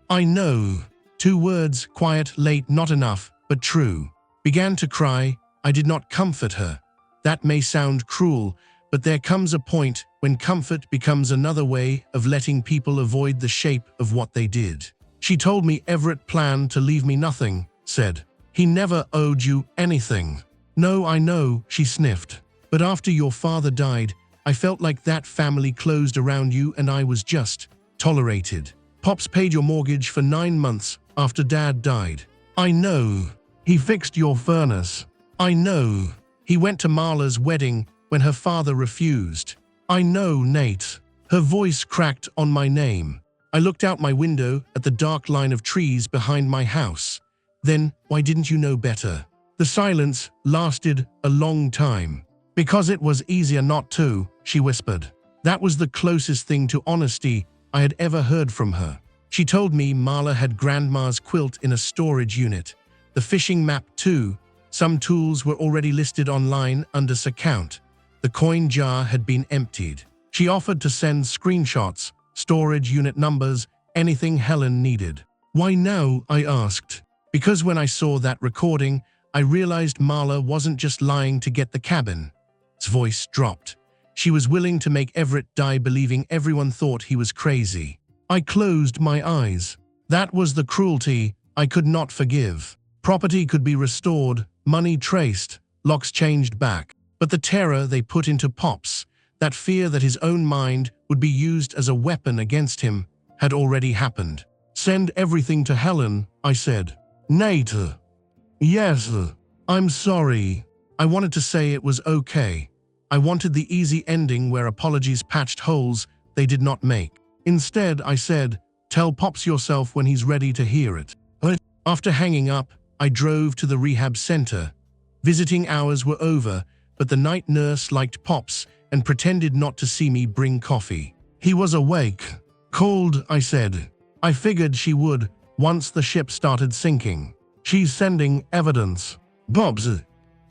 I know. 2 words, quiet, late, not enough, but true. Began to cry. I did not comfort her. That may sound cruel, but there comes a point when comfort becomes another way of letting people avoid the shape of what they did. She told me Everett planned to leave me nothing, said. He never owed you anything. No, I know, she sniffed. But after your father died, I felt like that family closed around you and I was just tolerated. Pops paid your mortgage for 9 months after Dad died. I know. He fixed your furnace. I know. He went to Marla's wedding when her father refused. I know, Nate. Her voice cracked on my name. I looked out my window at the dark line of trees behind my house. Then, why didn't you know better? The silence lasted a long time. Because it was easier not to, she whispered. That was the closest thing to honesty I had ever heard from her. She told me Marla had Grandma's quilt in a storage unit. The fishing map too. Some tools were already listed online under account. The coin jar had been emptied. She offered to send screenshots, storage unit numbers, anything Helen needed. Why now? I asked. Because when I saw that recording, I realized Marla wasn't just lying to get the cabin. His voice dropped. She was willing to make Everett die believing everyone thought he was crazy. I closed my eyes. That was the cruelty I could not forgive. Property could be restored, money traced, locks changed back. But the terror they put into Pops, that fear that his own mind would be used as a weapon against him, had already happened. Send everything to Helen, I said. Nate. Yes, I'm sorry. I wanted to say it was okay. I wanted the easy ending where apologies patched holes they did not make. Instead, I said, tell Pops yourself when he's ready to hear it. After hanging up, I drove to the rehab center. Visiting hours were over, but the night nurse liked Pops and pretended not to see me bring coffee. He was awake. Called, I said. I figured she would once the ship started sinking. She's sending evidence. Bob's.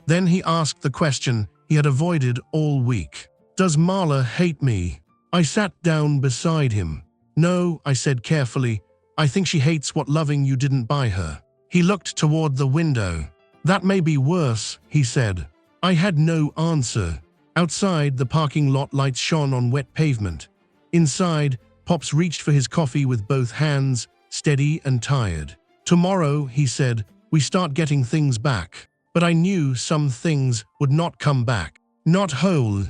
Then he asked the question he had avoided all week. Does Marla hate me? I sat down beside him. No, I said carefully. I think she hates what loving you didn't buy her. He looked toward the window. That may be worse, he said. I had no answer. Outside, the parking lot lights shone on wet pavement. Inside, Pops reached for his coffee with both hands, steady and tired. Tomorrow, he said, we start getting things back. But I knew some things would not come back. Not whole.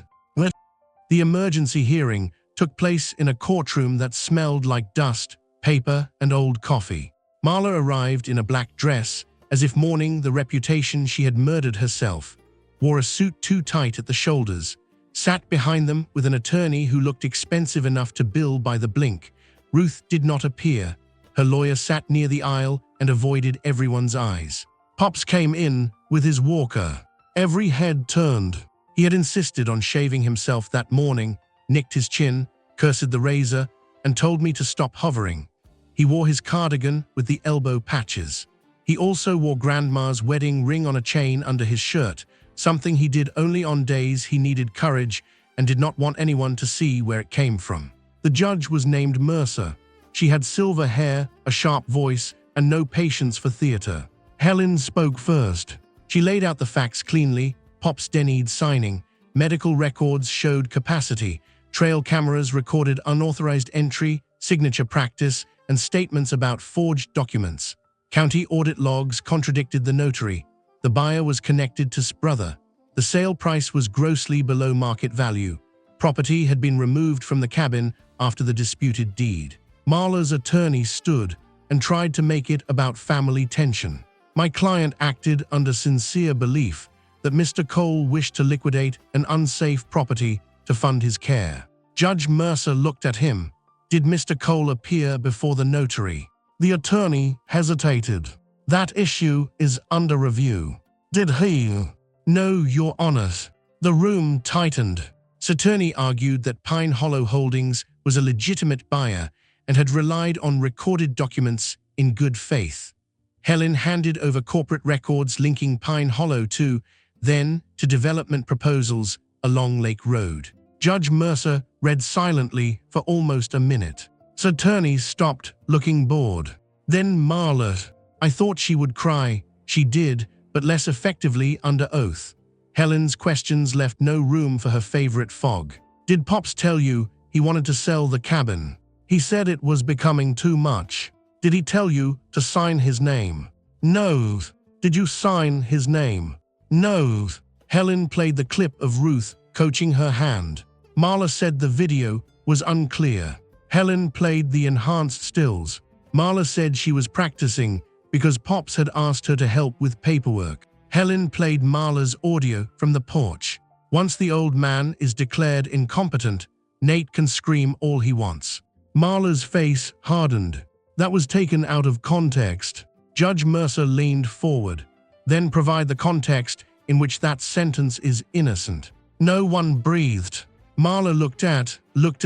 The emergency hearing took place in a courtroom that smelled like dust, paper, and old coffee. Marla arrived in a black dress, as if mourning the reputation she had murdered herself, wore a suit too tight at the shoulders, sat behind them with an attorney who looked expensive enough to bill by the blink. Ruth did not appear. Her lawyer sat near the aisle and avoided everyone's eyes. Pops came in with his walker. Every head turned. He had insisted on shaving himself that morning, nicked his chin, cursed the razor, and told me to stop hovering. He wore his cardigan with the elbow patches. He also wore Grandma's wedding ring on a chain under his shirt, something he did only on days he needed courage and did not want anyone to see where it came from. The judge was named Mercer. She had silver hair, a sharp voice, and no patience for theater. Helen spoke first. She laid out the facts cleanly. Pops denied signing. Medical records showed capacity. Trail cameras recorded unauthorized entry, signature practice, and statements about forged documents. County audit logs contradicted the notary. The buyer was connected to his brother. The sale price was grossly below market value. Property had been removed from the cabin after the disputed deed. Marla's attorney stood and tried to make it about family tension. My client acted under sincere belief that Mr. Cole wished to liquidate an unsafe property to fund his care. Judge Mercer looked at him. Did Mr. Cole appear before the notary? The attorney hesitated. That issue is under review. Did he? No, Your Honor. The room tightened. Attorney argued that Pine Hollow Holdings was a legitimate buyer and had relied on recorded documents in good faith. Helen handed over corporate records linking Pine Hollow to development proposals along Lake Road. Judge Mercer read silently for almost a minute. Attorney stopped, looking bored. Then Marla. I thought she would cry. She did, but less effectively under oath. Helen's questions left no room for her favorite fog. Did Pops tell you he wanted to sell the cabin? He said it was becoming too much. Did he tell you to sign his name? No. Did you sign his name? No. Helen played the clip of Ruth coaching her hand. Marla said the video was unclear. Helen played the enhanced stills. Marla said she was practicing because Pops had asked her to help with paperwork. Helen played Marla's audio from the porch. Once the old man is declared incompetent, Nate can scream all he wants. Marla's face hardened. That was taken out of context. Judge Mercer leaned forward. Then provide the context in which that sentence is innocent. No one breathed. Marla looked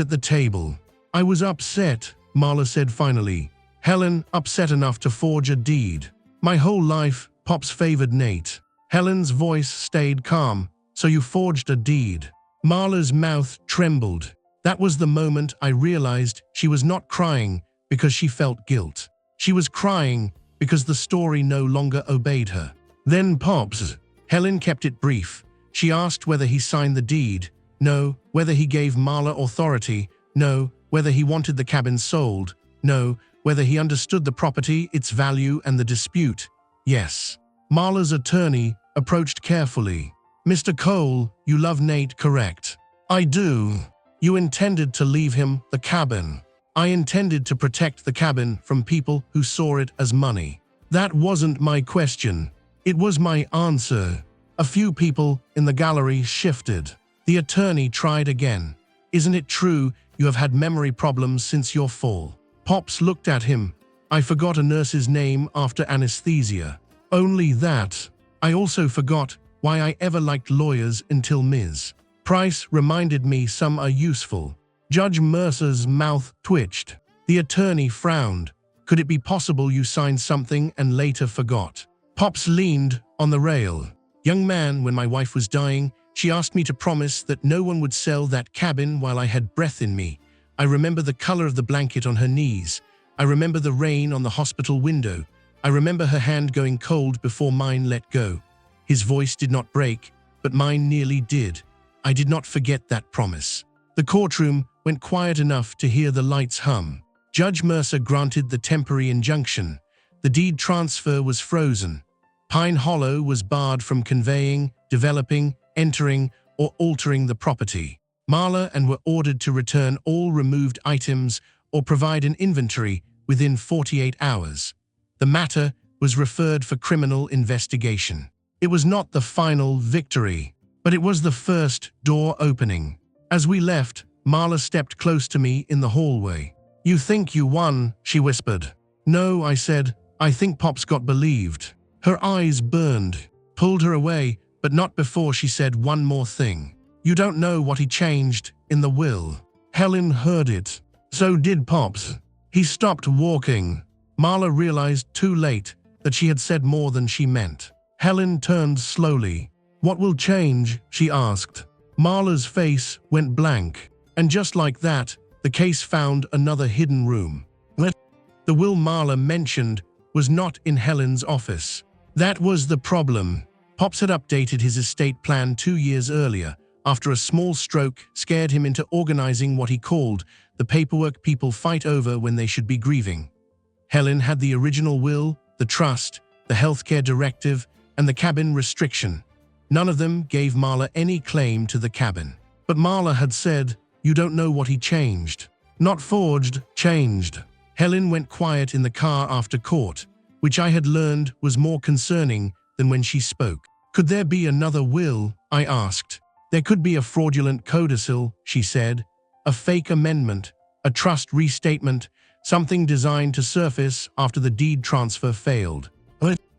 at the table. I was upset, Marla said finally. Helen, upset enough to forge a deed. My whole life, Pops favored Nate. Helen's voice stayed calm. So you forged a deed. Marla's mouth trembled. That was the moment I realized she was not crying because she felt guilt. She was crying because the story no longer obeyed her. Then Pops. Helen kept it brief. She asked whether he signed the deed. No. Whether he gave Marla authority. No. Whether he wanted the cabin sold. No. Whether he understood the property, its value, and the dispute. Yes. Marla's attorney approached carefully. Mr. Cole, you love Nate, correct? I do. You intended to leave him the cabin. I intended to protect the cabin from people who saw it as money. That wasn't my question. It was my answer. A few people in the gallery shifted. The attorney tried again. Isn't it true you have had memory problems since your fall? Pops looked at him. I forgot a nurse's name after anesthesia. Only that. I also forgot why I ever liked lawyers until Ms. Price reminded me some are useful. Judge Mercer's mouth twitched. The attorney frowned. Could it be possible you signed something and later forgot? Pops leaned on the rail. Young man, when my wife was dying, she asked me to promise that no one would sell that cabin while I had breath in me. I remember the color of the blanket on her knees. I remember the rain on the hospital window. I remember her hand going cold before mine let go. His voice did not break, but mine nearly did. I did not forget that promise. The courtroom went quiet enough to hear the lights hum. Judge Mercer granted the temporary injunction. The deed transfer was frozen. Pine Hollow was barred from conveying, developing, entering, or altering the property. Marla and were ordered to return all removed items or provide an inventory within 48 hours. The matter was referred for criminal investigation. It was not the final victory, but it was the first door opening. As we left, Marla stepped close to me in the hallway. You think you won, she whispered. No, I said. I think Pops got believed. Her eyes burned, pulled her away, but not before she said one more thing. You don't know what he changed in the will. Helen heard it. So did Pops. He stopped walking. Marla realized too late that she had said more than she meant. Helen turned slowly. What will change? She asked. Marla's face went blank. And just like that, the case found another hidden room. The will Marla mentioned was not in Helen's office. That was the problem. Pops had updated his estate plan 2 years earlier, after a small stroke scared him into organizing what he called the paperwork people fight over when they should be grieving. Helen had the original will, the trust, the healthcare directive, and the cabin restriction. None of them gave Marla any claim to the cabin. But Marla had said, you don't know what he changed. Not forged, changed. Helen went quiet in the car after court, which I had learned was more concerning than when she spoke. Could there be another will? I asked. There could be a fraudulent codicil, she said. A fake amendment, a trust restatement, something designed to surface after the deed transfer failed.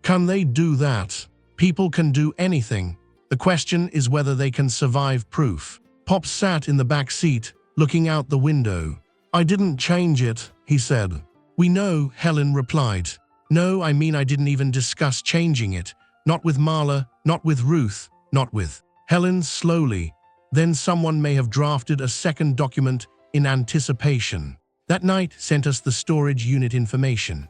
Can they do that? People can do anything. The question is whether they can survive proof. Pops sat in the back seat, looking out the window. I didn't change it, he said. We know, Helen replied. No, I mean I didn't even discuss changing it. Not with Marla, not with Ruth, not with Helen. Slowly. Then someone may have drafted a second document in anticipation. That night sent us the storage unit information.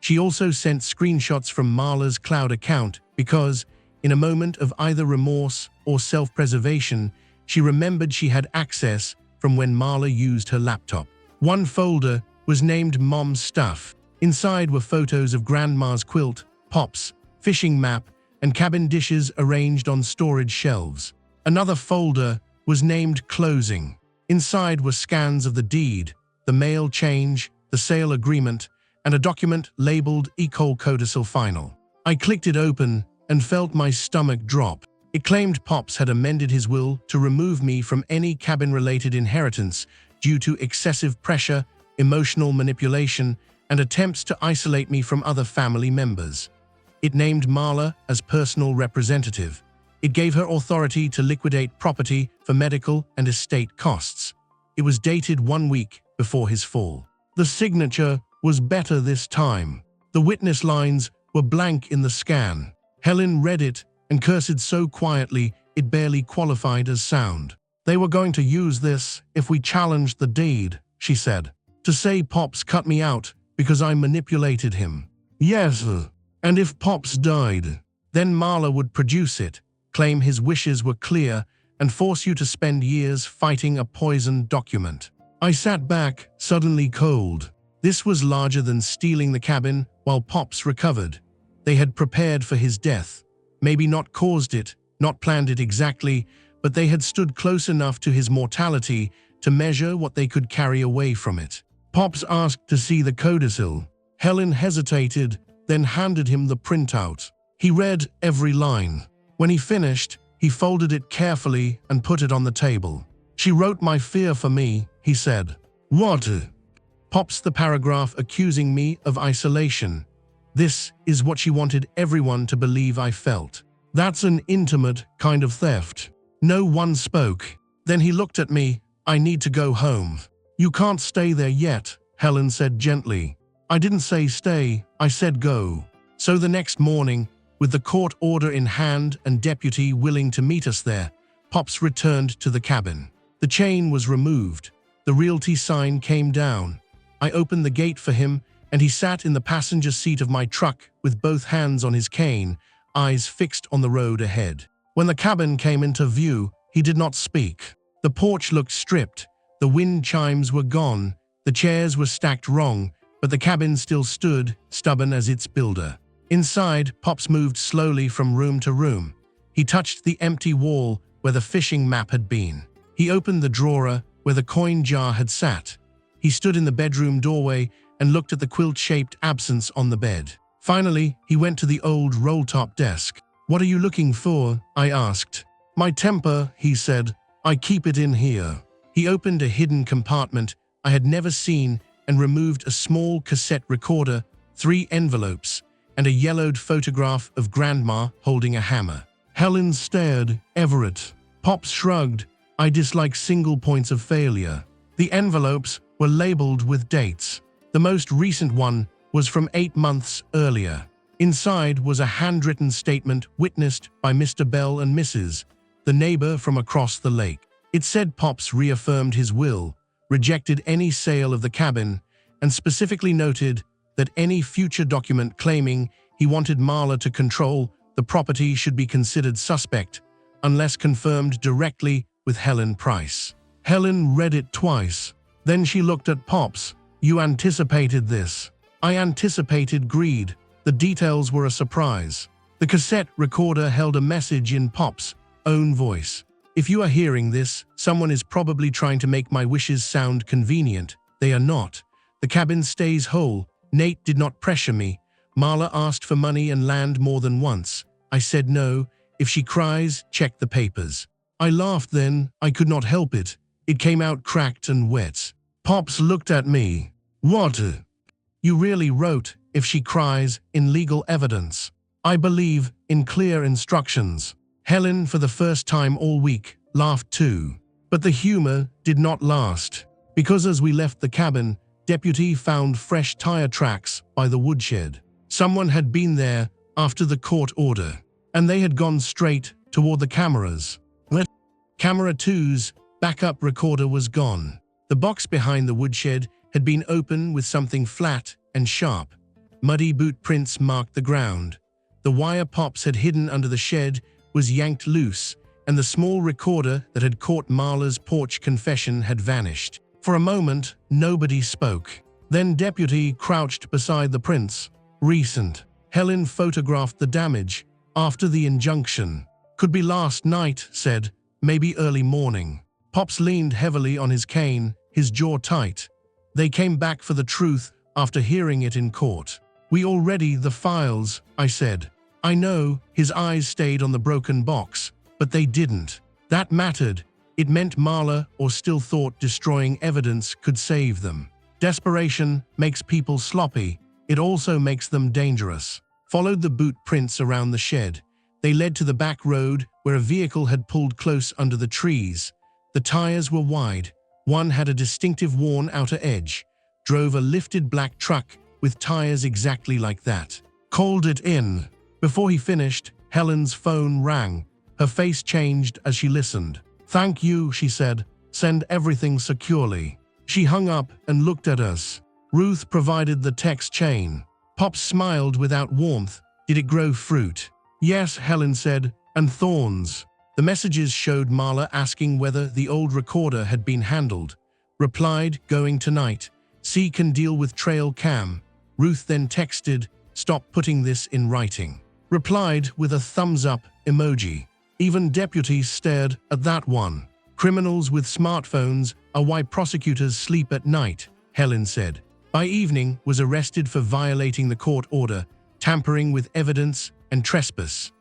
She also sent screenshots from Marla's cloud account because, in a moment of either remorse or self-preservation, she remembered she had access from when Marla used her laptop. One folder was named Mom's Stuff. Inside were photos of Grandma's quilt, Pops, fishing map, and cabin dishes arranged on storage shelves. Another folder was named Closing. Inside were scans of the deed, the mail change, the sale agreement, and a document labeled Equal Codicil Final. I clicked it open and felt my stomach drop. It claimed Pops had amended his will to remove me from any cabin-related inheritance due to excessive pressure, emotional manipulation, and attempts to isolate me from other family members. It named Marla as personal representative. It gave her authority to liquidate property for medical and estate costs. It was dated 1 week before his fall. The signature was better this time. The witness lines were blank in the scan. Helen read it and cursed so quietly it barely qualified as sound. They were going to use this if we challenged the deed, she said. To say Pops cut me out because I manipulated him. Yes, and if Pops died, then Marla would produce it, claim his wishes were clear, and force you to spend years fighting a poisoned document. I sat back, suddenly cold. This was larger than stealing the cabin while Pops recovered. They had prepared for his death. Maybe not caused it, not planned it exactly, but they had stood close enough to his mortality to measure what they could carry away from it. Pops asked to see the codicil. Helen hesitated, then handed him the printout. He read every line. When he finished, he folded it carefully and put it on the table. She wrote my fear for me, he said. What? Pops the paragraph accusing me of isolation. This is what she wanted everyone to believe I felt. That's an intimate kind of theft. No one spoke. Then he looked at me. I need to go home. You can't stay there yet, Helen said gently. I didn't say stay, I said go. So the next morning, with the court order in hand and deputy willing to meet us there, Pops returned to the cabin. The chain was removed. The realty sign came down. I opened the gate for him, and he sat in the passenger seat of my truck with both hands on his cane, eyes fixed on the road ahead. When the cabin came into view, he did not speak. The porch looked stripped. The wind chimes were gone. The chairs were stacked wrong, but the cabin still stood, stubborn as its builder. Inside, Pops moved slowly from room to room. He touched the empty wall where the fishing map had been. He opened the drawer where the coin jar had sat. He stood in the bedroom doorway and looked at the quilt-shaped absence on the bed. Finally, he went to the old roll-top desk. What are you looking for? I asked. My temper, he said. I keep it in here. He opened a hidden compartment I had never seen and removed a small cassette recorder, 3 envelopes, and a yellowed photograph of Grandma holding a hammer. Helen stared. Everett. Pops shrugged. I dislike single points of failure. The envelopes were labeled with dates. The most recent one was from 8 months earlier. Inside was a handwritten statement witnessed by Mr. Bell and Mrs., the neighbor from across the lake. It said Pops reaffirmed his will, rejected any sale of the cabin, and specifically noted that any future document claiming he wanted Marla to control the property should be considered suspect, unless confirmed directly with Helen Price. Helen read it twice. Then she looked at Pops. You anticipated this. I anticipated greed. The details were a surprise. The cassette recorder held a message in Pops' own voice. If you are hearing this, someone is probably trying to make my wishes sound convenient. They are not. The cabin stays whole. Nate did not pressure me. Marla asked for money and land more than once. I said no. If she cries, check the papers. I laughed then. I could not help it. It came out cracked and wet. Pops looked at me. What? You really wrote, if she cries, in legal evidence. I believe in clear instructions. Helen, for the first time all week, laughed too. But the humor did not last, because as we left the cabin, Deputy found fresh tire tracks by the woodshed. Someone had been there after the court order, and they had gone straight toward the cameras. Camera 2's backup recorder was gone. The box behind the woodshed had been open with something flat and sharp. Muddy boot prints marked the ground. The wire Pops had hidden under the shed was yanked loose, and the small recorder that had caught Marla's porch confession had vanished. For a moment, nobody spoke. Then Deputy crouched beside the prints. Recent. Helen photographed the damage after the injunction. Could be last night, said. Maybe early morning. Pops leaned heavily on his cane, his jaw tight. They came back for the truth after hearing it in court. We already the files, I said. I know, his eyes stayed on the broken box, but they didn't. That mattered. It meant Marla or still thought destroying evidence could save them. Desperation makes people sloppy. It also makes them dangerous. Followed the boot prints around the shed. They led to the back road where a vehicle had pulled close under the trees. The tires were wide. One had a distinctive worn outer edge. Drove a lifted black truck with tires exactly like that. Called it in. Before he finished, Helen's phone rang. Her face changed as she listened. Thank you, she said. Send everything securely. She hung up and looked at us. Ruth provided the text chain. Pops smiled without warmth. Did it grow fruit? Yes, Helen said, and thorns. The messages showed Marla asking whether the old recorder had been handled. Replied, going tonight. C can deal with trail cam. Ruth then texted, stop putting this in writing. Replied with a thumbs up emoji. Even deputies stared at that one. Criminals with smartphones are why prosecutors sleep at night, Helen said. By evening, was arrested for violating the court order, tampering with evidence, and trespass.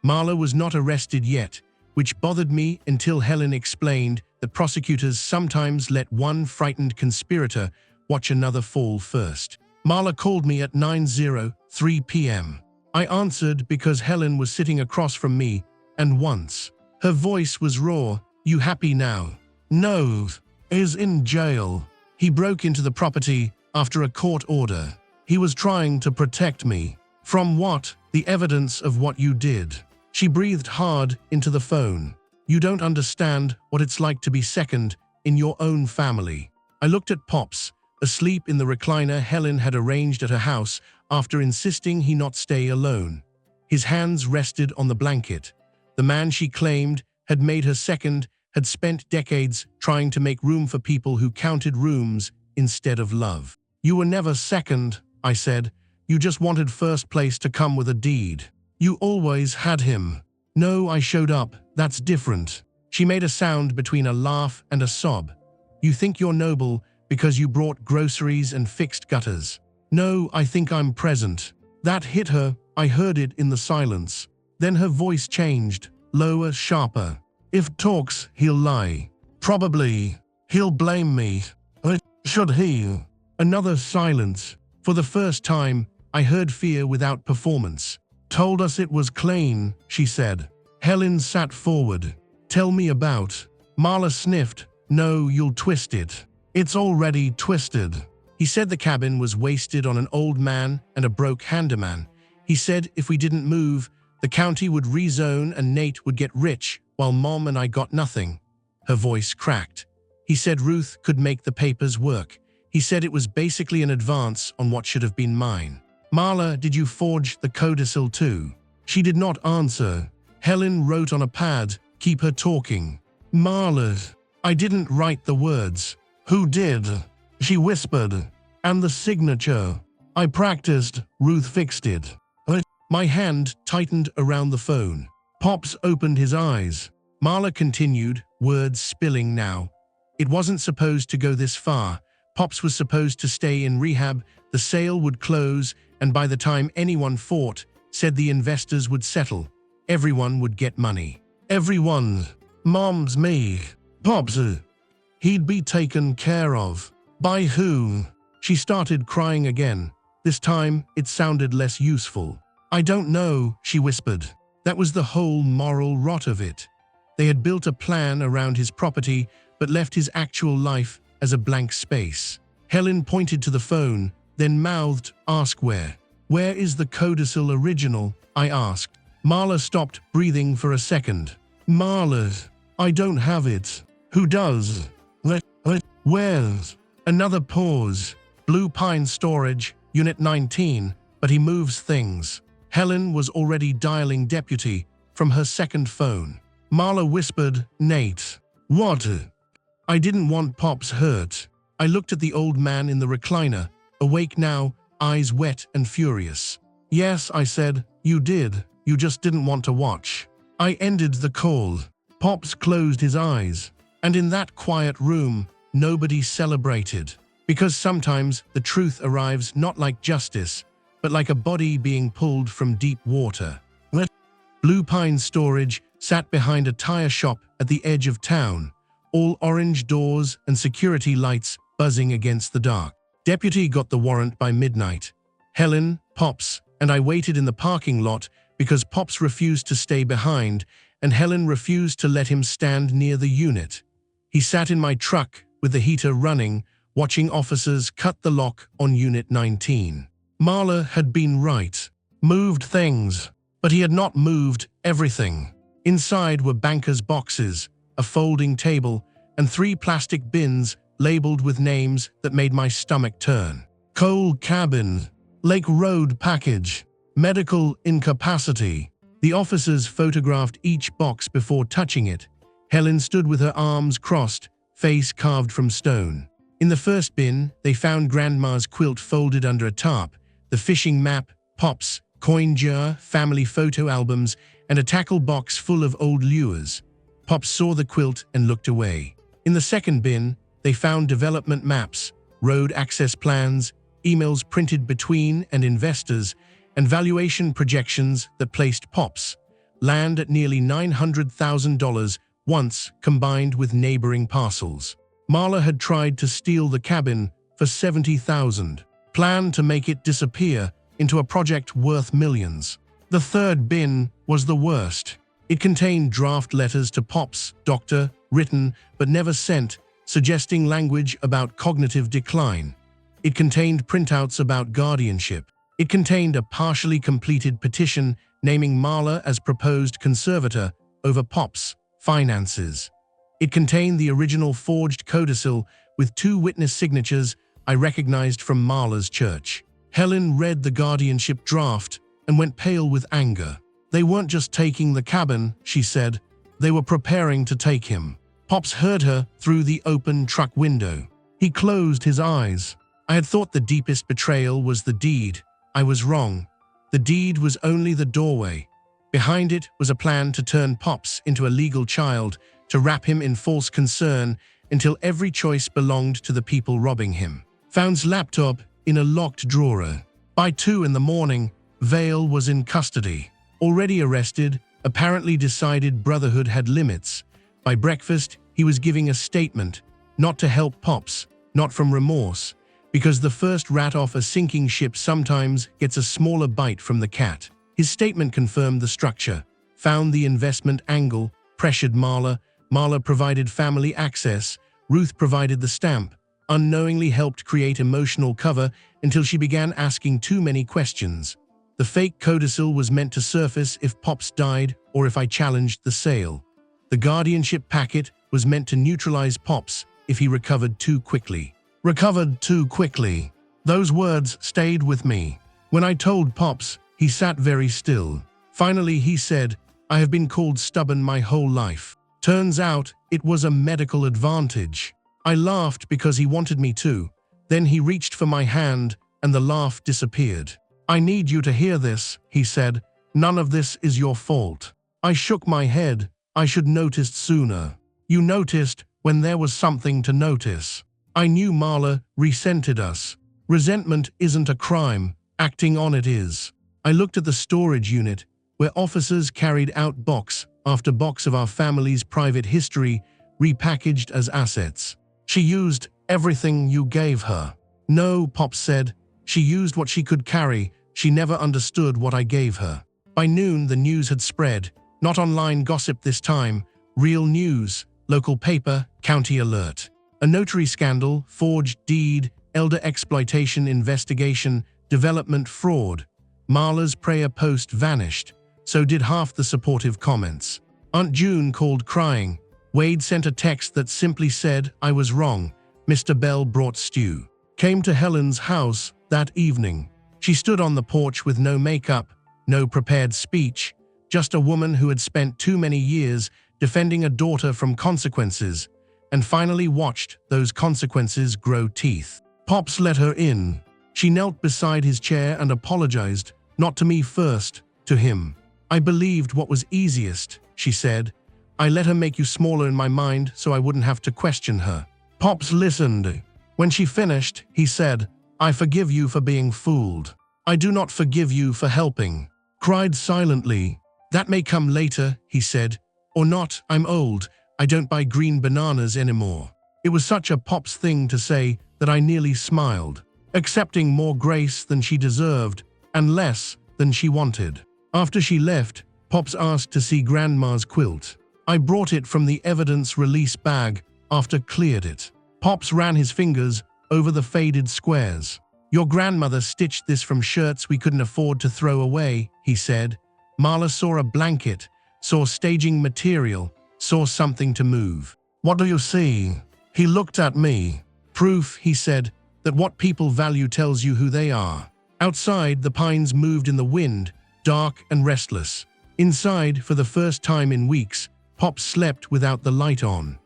Marla was not arrested yet, which bothered me until Helen explained that prosecutors sometimes let one frightened conspirator watch another fall first. Marla called me at 9:03 p.m. I answered because Helen was sitting across from me, and once. Her voice was raw. You happy now? No. Is in jail. He broke into the property after a court order. He was trying to protect me. From what? The evidence of what you did. She breathed hard into the phone. You don't understand what it's like to be second in your own family. I looked at Pops, asleep in the recliner Helen had arranged at her house after insisting he not stay alone. His hands rested on the blanket. The man she claimed had made her second had spent decades trying to make room for people who counted rooms instead of love. You were never second, I said. You just wanted first place to come with a deed. You always had him. No, I showed up. That's different. She made a sound between a laugh and a sob. You think you're noble because you brought groceries and fixed gutters. No, I think I'm present. That hit her. I heard it in the silence. Then her voice changed, lower, sharper. If talks, he'll lie. Probably. He'll blame me. Should he? Another silence. For the first time, I heard fear without performance. Told us it was clean, she said. Helen sat forward. Tell me about. Marla sniffed. No, you'll twist it. It's already twisted. He said the cabin was wasted on an old man and a broke handyman. He said if we didn't move, the county would rezone and Nate would get rich, while Mom and I got nothing. Her voice cracked. He said Ruth could make the papers work. He said it was basically an advance on what should have been mine. Marla, did you forge the codicil too? She did not answer. Helen wrote on a pad, keep her talking. Marla, I didn't write the words. Who did? She whispered. And the signature. I practiced, Ruth fixed it. My hand tightened around the phone. Pops opened his eyes. Marla continued, words spilling now. It wasn't supposed to go this far. Pops was supposed to stay in rehab, the sale would close, and by the time anyone fought, said the investors would settle. Everyone would get money. Everyone. Mom's me. Pops. He'd be taken care of. By who? She started crying again. This time, it sounded less useful. I don't know, she whispered. That was the whole moral rot of it. They had built a plan around his property, but left his actual life as a blank space. Helen pointed to the phone, then mouthed, "Ask where." "Where is the codicil original?" I asked. Marla stopped, breathing for a second. "Marla, I don't have it." "Who does?" Where's?" Another pause. "Blue Pine Storage, Unit 19, but he moves things." Helen was already dialing deputy from her second phone. Marla whispered, "Nate." "What?" "I didn't want Pops hurt." I looked at the old man in the recliner, awake now, eyes wet and furious. "Yes," I said, "you did. You just didn't want to watch." I ended the call. Pops closed his eyes. And in that quiet room, nobody celebrated. Because sometimes the truth arrives not like justice, but like a body being pulled from deep water. Blue Pine Storage sat behind a tire shop at the edge of town, all orange doors and security lights buzzing against the dark. Deputy got the warrant by midnight. Helen, Pops, and I waited in the parking lot because Pops refused to stay behind and Helen refused to let him stand near the unit. He sat in my truck with the heater running, watching officers cut the lock on Unit 19. Marla had been right. Moved things. But he had not moved everything. Inside were bankers' boxes, a folding table, and 3 plastic bins labeled with names that made my stomach turn. Coal cabin, Lake Road package, medical incapacity. The officers photographed each box before touching it. Helen stood with her arms crossed, face carved from stone. In the first bin, they found Grandma's quilt folded under a tarp, the fishing map, Pops, coin jar, family photo albums, and a tackle box full of old lures. Pops saw the quilt and looked away. In the second bin, they found development maps, road access plans, emails printed between and investors, and valuation projections that placed Pops' land at nearly $900,000 once combined with neighboring parcels. Marla had tried to steal the cabin for $70,000, planned to make it disappear into a project worth millions. The third bin was the worst. It contained draft letters to Pops' doctor, written but never sent, suggesting language about cognitive decline. It contained printouts about guardianship. It contained a partially completed petition naming Marla as proposed conservator over Pops' finances. It contained the original forged codicil with 2 witness signatures I recognized from Marla's church. Helen read the guardianship draft and went pale with anger. They weren't just taking the cabin, she said. They were preparing to take him. Pops heard her through the open truck window. He closed his eyes. I had thought the deepest betrayal was the deed. I was wrong. The deed was only the doorway. Behind it was a plan to turn Pops into a legal child, to wrap him in false concern until every choice belonged to the people robbing him. Found's laptop in a locked drawer. By 2 in the morning, Vale was in custody. Already arrested, apparently decided brotherhood had limits. By breakfast, he was giving a statement, not to help Pops, not from remorse, because the first rat off a sinking ship sometimes gets a smaller bite from the cat. His statement confirmed the structure, found the investment angle, pressured Marla. Marla provided family access, Ruth provided the stamp, unknowingly helped create emotional cover until she began asking too many questions. The fake codicil was meant to surface if Pops died or if I challenged the sale. The guardianship packet was meant to neutralize Pops if he recovered too quickly. Recovered too quickly. Those words stayed with me. When I told Pops, he sat very still. Finally, he said, "I have been called stubborn my whole life." Turns out, it was a medical advantage. I laughed because he wanted me to. Then he reached for my hand, and the laugh disappeared. "I need you to hear this," he said. "None of this is your fault." I shook my head. "I should noticed sooner." "You noticed when there was something to notice." I knew Marla resented us. Resentment isn't a crime, acting on it is. I looked at the storage unit, where officers carried out box after box of our family's private history, repackaged as assets. "She used everything you gave her." "No," Pop said. "She used what she could carry. She never understood what I gave her." By noon, the news had spread. Not online gossip this time, Real news, local paper, county alert. A notary scandal, forged deed, elder exploitation investigation, development fraud. Marla's prayer post vanished. So did half the supportive comments. Aunt June called crying. Wade sent a text that simply said, "I was wrong. Mr. Bell brought stew." Came to Helen's house that evening. She stood on the porch with no makeup, no prepared speech, just a woman who had spent too many years defending a daughter from consequences, and finally watched those consequences grow teeth. Pops let her in. She knelt beside his chair and apologized, not to me first, to him. "I believed what was easiest," she said. "I let her make you smaller in my mind so I wouldn't have to question her." Pops listened. When she finished, he said, "I forgive you for being fooled. I do not forgive you for helping." Cried silently. "That may come later," he said. "Or not, I'm old. I don't buy green bananas anymore." It was such a Pops thing to say that I nearly smiled, accepting more grace than she deserved and less than she wanted. After she left, Pops asked to see Grandma's quilt. I brought it from the evidence release bag after cleared it. Pops ran his fingers over the faded squares. "Your grandmother stitched this from shirts we couldn't afford to throw away," he said. Marla saw a blanket, saw staging material, saw something to move. "What do you see?" He looked at me. "Proof," he said, "that what people value tells you who they are." Outside, the pines moved in the wind, dark and restless. Inside, for the first time in weeks, Pops slept without the light on.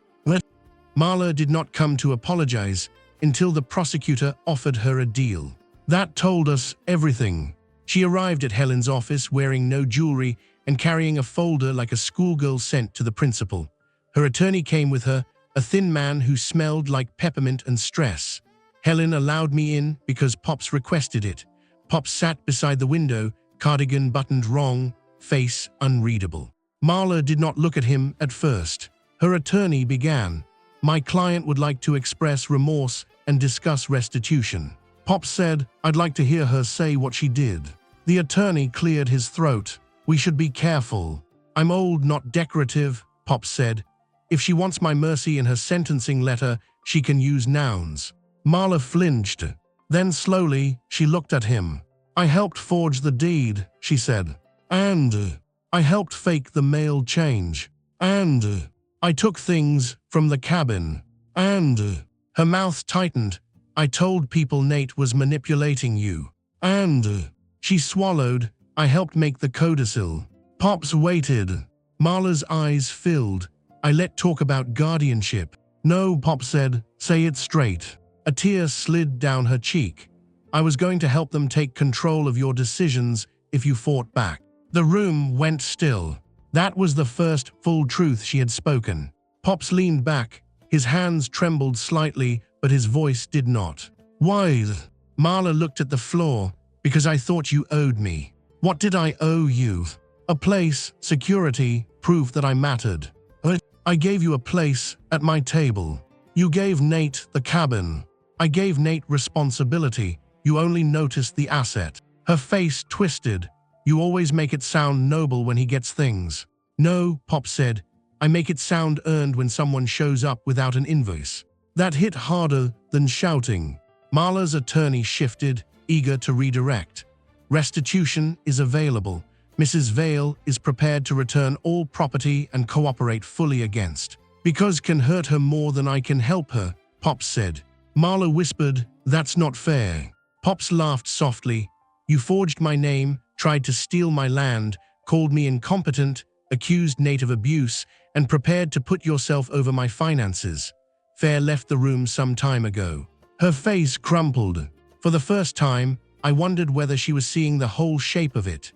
Marla did not come to apologize until the prosecutor offered her a deal. That told us everything. She arrived at Helen's office wearing no jewelry and carrying a folder like a schoolgirl sent to the principal. Her attorney came with her, a thin man who smelled like peppermint and stress. Helen allowed me in because Pops requested it. Pops sat beside the window, cardigan buttoned wrong, face unreadable. Marla did not look at him at first. Her attorney began. "My client would like to express remorse and discuss restitution." Pops said, "I'd like to hear her say what she did." The attorney cleared his throat. "We should be careful. I'm old, not decorative," Pops said. "If she wants my mercy in her sentencing letter, she can use nouns." Marla flinched. Then slowly, she looked at him. "I helped forge the deed," she said. "And I helped fake the mail change. And I took things from the cabin. And..." Her mouth tightened. "I told people Nate was manipulating you. And..." She swallowed. "I helped make the codicil." Pops waited. Marla's eyes filled. "I let talk about guardianship." "No," Pops said. "Say it straight." A tear slid down her cheek. "I was going to help them take control of your decisions if you fought back." The room went still. That was the first full truth she had spoken. Pops leaned back. His hands trembled slightly, but his voice did not. "Why?" Marla looked at the floor. "Because I thought you owed me." "What did I owe you?" "A place, security, proof that I mattered." "I gave you a place at my table. You gave Nate the cabin. I gave Nate responsibility. You only noticed the asset." Her face twisted. "You always make it sound noble when he gets things." "No," Pop said. "I make it sound earned when someone shows up without an invoice." That hit harder than shouting. Marla's attorney shifted, eager to redirect. "Restitution is available. Mrs. Vale is prepared to return all property and cooperate fully against. Because can hurt her more than I can help her," Pops said. Marla whispered, "That's not fair." Pops laughed softly. "You forged my name, tried to steal my land, called me incompetent, accused Nate of abuse, and prepared to put yourself over my finances. Fair left the room some time ago." Her face crumpled. For the first time, I wondered whether she was seeing the whole shape of it.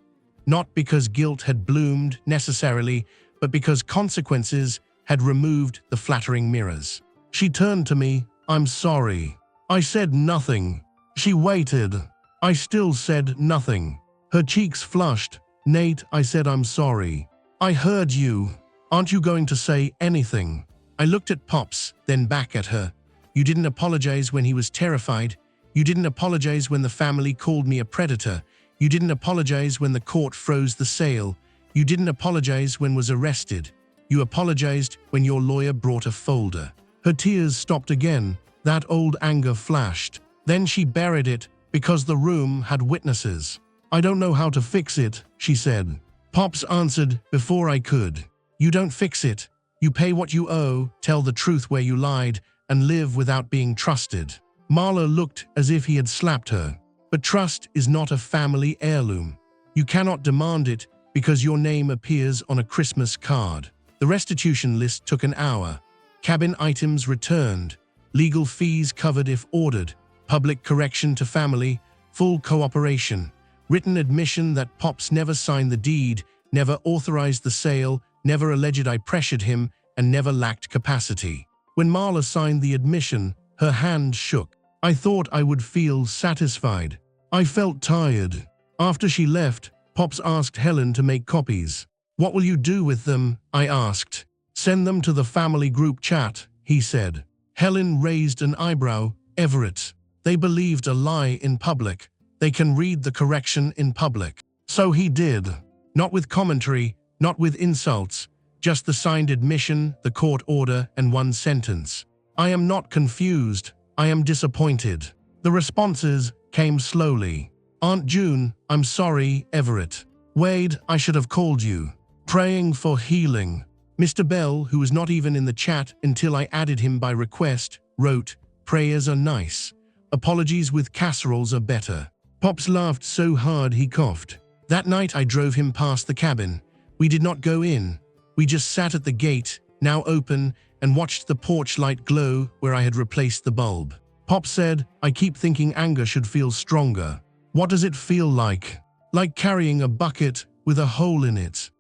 Not because guilt had bloomed, necessarily, but because consequences had removed the flattering mirrors. She turned to me. "I'm sorry." I said nothing. She waited. I still said nothing. Her cheeks flushed. "Nate," I said, "I'm sorry. I heard you. Aren't you going to say anything?" I looked at Pops, then back at her. "You didn't apologize when he was terrified. You didn't apologize when the family called me a predator. You didn't apologize when the court froze the sale. You didn't apologize when was arrested. You apologized when your lawyer brought a folder." Her tears stopped again. That old anger flashed. Then she buried it because the room had witnesses. "I don't know how to fix it," she said. Pops answered before I could. "You don't fix it. You pay what you owe, tell the truth where you lied, and live without being trusted." Marla looked as if he had slapped her. But trust is not a family heirloom. You cannot demand it because your name appears on a Christmas card. The restitution list took an hour. Cabin items returned, legal fees covered if ordered, public correction to family, full cooperation, written admission that Pops never signed the deed, never authorized the sale, never alleged I pressured him, and never lacked capacity. When Marla signed the admission, her hand shook. I thought I would feel satisfied. I felt tired. After she left, Pops asked Helen to make copies. "What will you do with them?" I asked. "Send them to the family group chat," he said. Helen raised an eyebrow. "Everett, they believed a lie in public. They can read the correction in public." So he did. Not with commentary, not with insults, just the signed admission, the court order, and one sentence. "I am not confused. I am disappointed." The responses came slowly. "Aunt June, I'm sorry, Everett. Wade, I should have called you. Praying for healing." Mr. Bell, who was not even in the chat until I added him by request, wrote, "Prayers are nice. Apologies with casseroles are better." Pops laughed so hard he coughed. That night I drove him past the cabin. We did not go in. We just sat at the gate, now open, and watched the porch light glow where I had replaced the bulb. Pop said, "I keep thinking anger should feel stronger. What does it feel like?" "Like carrying a bucket with a hole in it."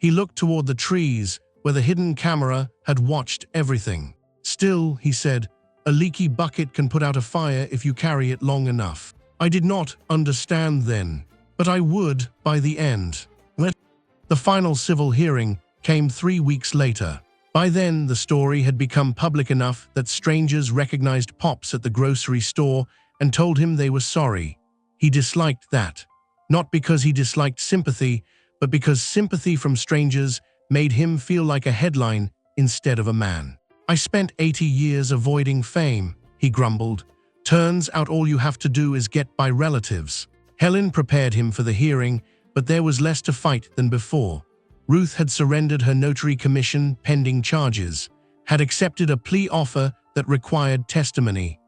He looked toward the trees where the hidden camera had watched everything. "Still," he said, "a leaky bucket can put out a fire if you carry it long enough." I did not understand then, but I would by the end. The final civil hearing came 3 weeks later. By then, the story had become public enough that strangers recognized Pops at the grocery store and told him they were sorry. He disliked that. Not because he disliked sympathy, but because sympathy from strangers made him feel like a headline instead of a man. "I spent 80 years avoiding fame," he grumbled. "Turns out all you have to do is get by relatives." Helen prepared him for the hearing, but there was less to fight than before. Ruth had surrendered her notary commission pending charges, had accepted a plea offer that required testimony.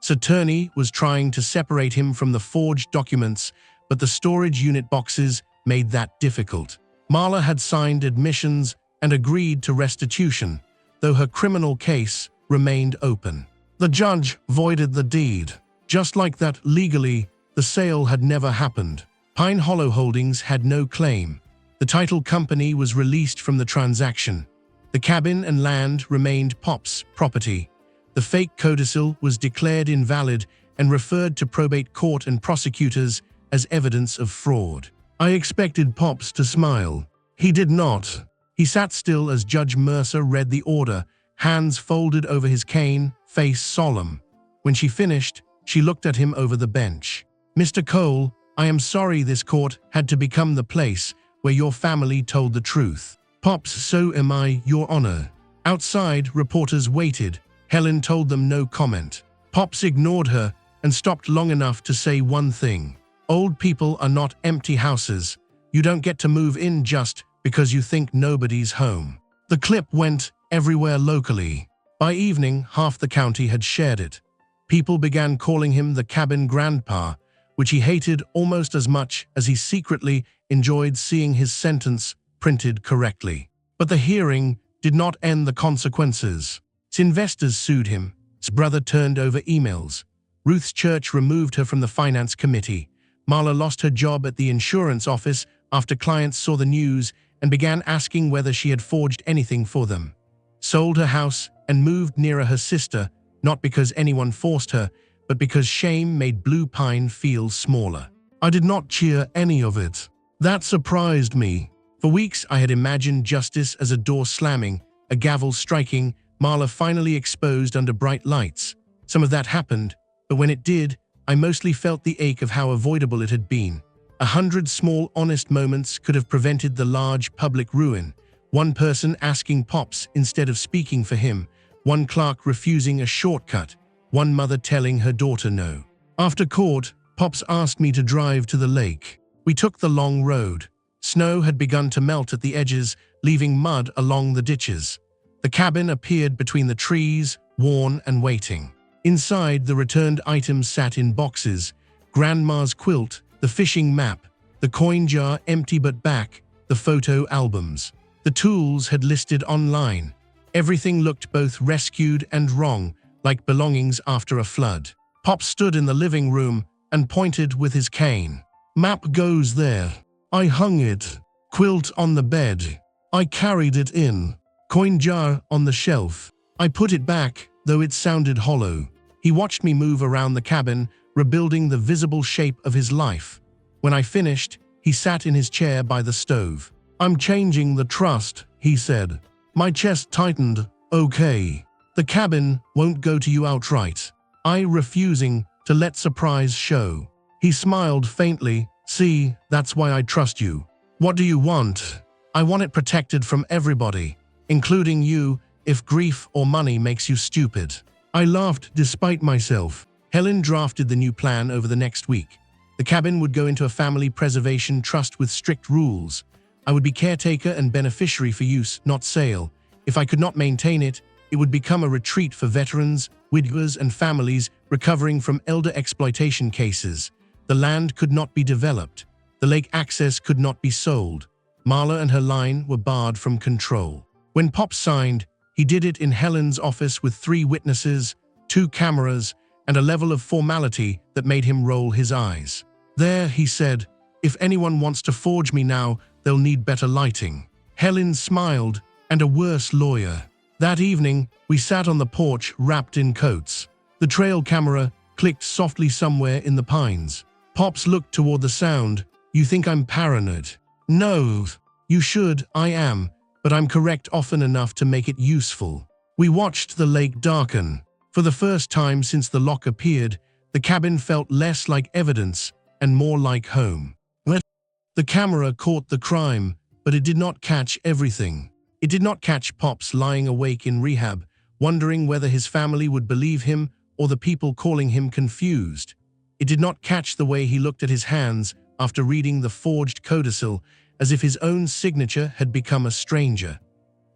Attorney was trying to separate him from the forged documents, but the storage unit boxes made that difficult. Marla had signed admissions and agreed to restitution, though her criminal case remained open. The judge voided the deed. Just like that, legally, the sale had never happened. Pine Hollow Holdings had no claim. The title company was released from the transaction. The cabin and land remained Pop's property. The fake codicil was declared invalid and referred to probate court and prosecutors as evidence of fraud. I expected Pops to smile. He did not. He sat still as Judge Mercer read the order, hands folded over his cane, face solemn. When she finished, she looked at him over the bench. "Mr. Cole, I am sorry this court had to become the place where your family told the truth." "Pops, so am I, Your Honor." Outside, reporters waited. Helen told them no comment. Pops ignored her and stopped long enough to say one thing. "Old people are not empty houses. You don't get to move in just because you think nobody's home." The clip went everywhere locally. By evening, half the county had shared it. People began calling him the cabin grandpa, which he hated almost as much as he secretly enjoyed seeing his sentence printed correctly. But the hearing did not end the consequences. His investors sued him. His brother turned over emails. Ruth's church removed her from the finance committee. Marla lost her job at the insurance office after clients saw the news and began asking whether she had forged anything for them. Sold her house and moved nearer her sister, not because anyone forced her, but because shame made Blue Pine feel smaller. I did not cheer any of it. That surprised me. For weeks I had imagined justice as a door slamming, a gavel striking, Marla finally exposed under bright lights. Some of that happened, but when it did, I mostly felt the ache of how avoidable it had been. 100 small, honest moments could have prevented the large public ruin. One person asking Pops instead of speaking for him, one clerk refusing a shortcut, one mother telling her daughter no. After court, Pops asked me to drive to the lake. We took the long road. Snow had begun to melt at the edges, leaving mud along the ditches. The cabin appeared between the trees, worn and waiting. Inside, the returned items sat in boxes: Grandma's quilt, the fishing map, the coin jar empty but back, the photo albums. The tools had listed online. Everything looked both rescued and wrong, like belongings after a flood. Pop stood in the living room and pointed with his cane. Map goes there. I hung it. Quilt on the bed. I carried it in. Coin jar on the shelf. I put it back, though it sounded hollow. He watched me move around the cabin, rebuilding the visible shape of his life. When I finished, he sat in his chair by the stove. I'm changing the trust, he said. My chest tightened. Okay. The cabin won't go to you outright. I refusing to let surprise show. He smiled faintly. See, that's why I trust you. What do you want? I want it protected from everybody, including you, if grief or money makes you stupid. I laughed despite myself. Helen drafted the new plan over the next week. The cabin would go into a family preservation trust with strict rules. I would be caretaker and beneficiary for use, not sale. If I could not maintain it, it would become a retreat for veterans, widows, and families recovering from elder exploitation cases. The land could not be developed. The lake access could not be sold. Marla and her line were barred from control. When Pop signed, he did it in Helen's office with 3 witnesses, 2 cameras, and a level of formality that made him roll his eyes. There, he said, if anyone wants to forge me now, they'll need better lighting. Helen smiled, and a worse lawyer. That evening, we sat on the porch wrapped in coats. The trail camera clicked softly somewhere in the pines. Pops looked toward the sound. You think I'm paranoid? No. You should, I am, but I'm correct often enough to make it useful. We watched the lake darken. For the first time since the lock appeared, the cabin felt less like evidence and more like home. The camera caught the crime, but it did not catch everything. It did not catch Pops lying awake in rehab, wondering whether his family would believe him or the people calling him confused. It did not catch the way he looked at his hands after reading the forged codicil, as if his own signature had become a stranger.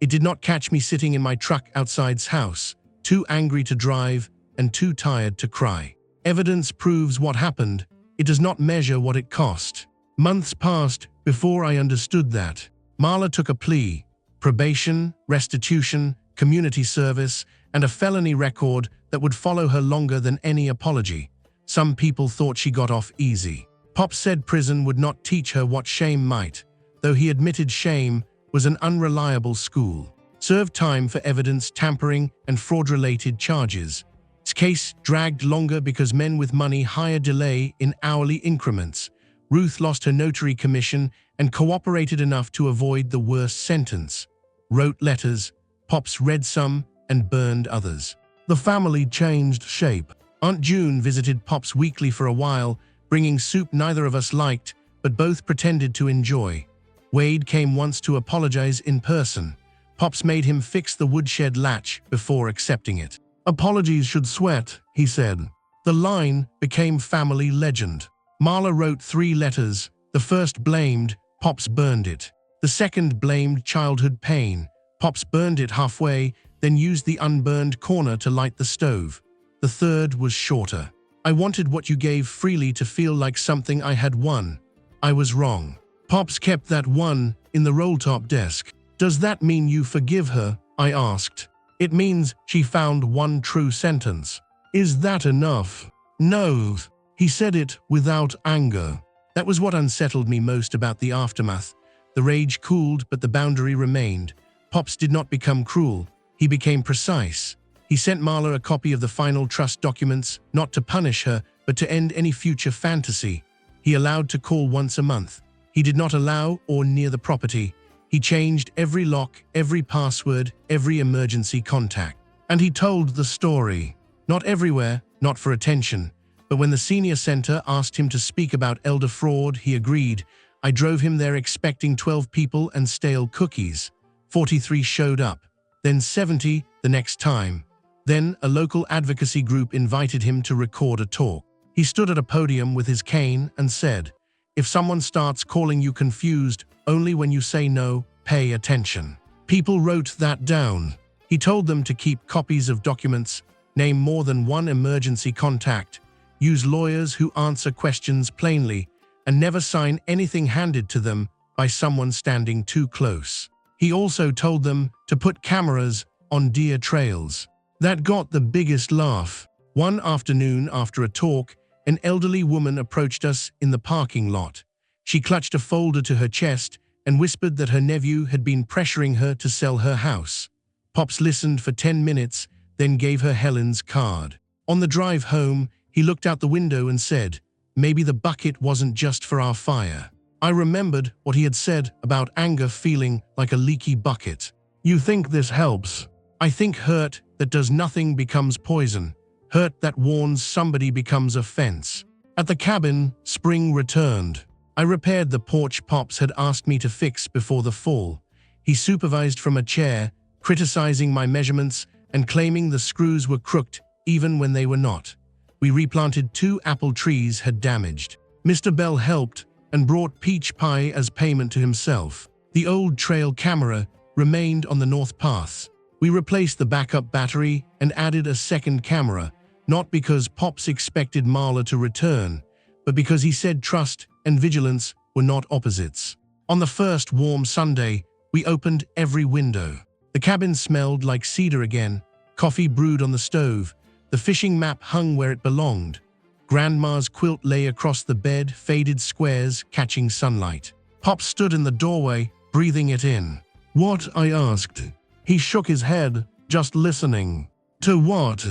It did not catch me sitting in my truck outside's house, too angry to drive and too tired to cry. Evidence proves what happened. It does not measure what it cost. Months passed before I understood that. Marla took a plea: probation, restitution, community service, and a felony record that would follow her longer than any apology. Some people thought she got off easy. Pop said prison would not teach her what shame might, though he admitted shame was an unreliable school. Served time for evidence tampering and fraud-related charges. His case dragged longer because men with money hired delay in hourly increments. Ruth lost her notary commission and cooperated enough to avoid the worst sentence. Wrote letters, Pops read some and burned others. The family changed shape. Aunt June visited Pops weekly for a while, bringing soup neither of us liked, but both pretended to enjoy. Wade came once to apologize in person. Pops made him fix the woodshed latch before accepting it. Apologies should sweat, he said. The line became family legend. Marla wrote 3 letters. The first blamed, Pops burned it. The second blamed childhood pain. Pops burned it halfway, then used the unburned corner to light the stove. The third was shorter. I wanted what you gave freely to feel like something I had won. I was wrong. Pops kept that one in the roll-top desk. Does that mean you forgive her? I asked. It means she found one true sentence. Is that enough? No. He said it without anger. That was what unsettled me most about the aftermath. The rage cooled, but the boundary remained. Pops did not become cruel. He became precise. He sent Marla a copy of the final trust documents, not to punish her, but to end any future fantasy. He allowed to call once a month. He did not allow or near the property. He changed every lock, every password, every emergency contact. And he told the story. Not everywhere, not for attention. But when the senior center asked him to speak about elder fraud, he agreed. I drove him there expecting 12 people and stale cookies. 43 showed up, then 70 the next time. Then a local advocacy group invited him to record a talk. He stood at a podium with his cane and said, "If someone starts calling you confused only when you say no, pay attention." People wrote that down. He told them to keep copies of documents, name more than one emergency contact, use lawyers who answer questions plainly, and never sign anything handed to them by someone standing too close. He also told them to put cameras on deer trails. That got the biggest laugh. One afternoon after a talk, an elderly woman approached us in the parking lot. She clutched a folder to her chest and whispered that her nephew had been pressuring her to sell her house. Pops listened for 10 minutes, then gave her Helen's card. On the drive home, he looked out the window and said, "Maybe the bucket wasn't just for our fire." I remembered what he had said about anger feeling like a leaky bucket. "You think this helps?" "I think hurt that does nothing becomes poison. Hurt that warns somebody becomes a fence." At the cabin, spring returned. I repaired the porch Pops had asked me to fix before the fall. He supervised from a chair, criticizing my measurements and claiming the screws were crooked even when they were not. We replanted 2 apple trees had damaged. Mr. Bell helped and brought peach pie as payment to himself. The old trail camera remained on the north path. We replaced the backup battery and added a second camera, not because Pops expected Marla to return, but because he said trust and vigilance were not opposites. On the first warm Sunday, we opened every window. The cabin smelled like cedar again, coffee brewed on the stove, the fishing map hung where it belonged. Grandma's quilt lay across the bed, faded squares catching sunlight. Pop stood in the doorway, breathing it in. "What?" I asked. He shook his head, just listening. "To what?"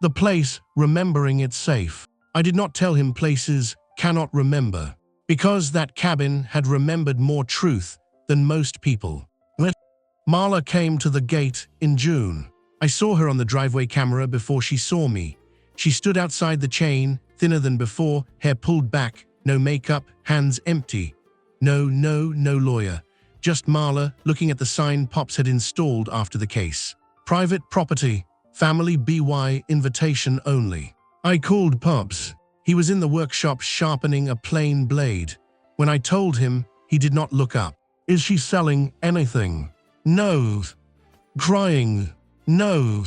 "The place, remembering it's safe." I did not tell him places cannot remember, because that cabin had remembered more truth than most people. Marla came to the gate in June. I saw her on the driveway camera before she saw me. She stood outside the chain, thinner than before, hair pulled back, no makeup, hands empty. No lawyer. Just Marla looking at the sign Pops had installed after the case. "Private property, family BY invitation only." I called Pops. He was in the workshop sharpening a plain blade. When I told him, he did not look up. "Is she selling anything?" "No." "Crying?" "No."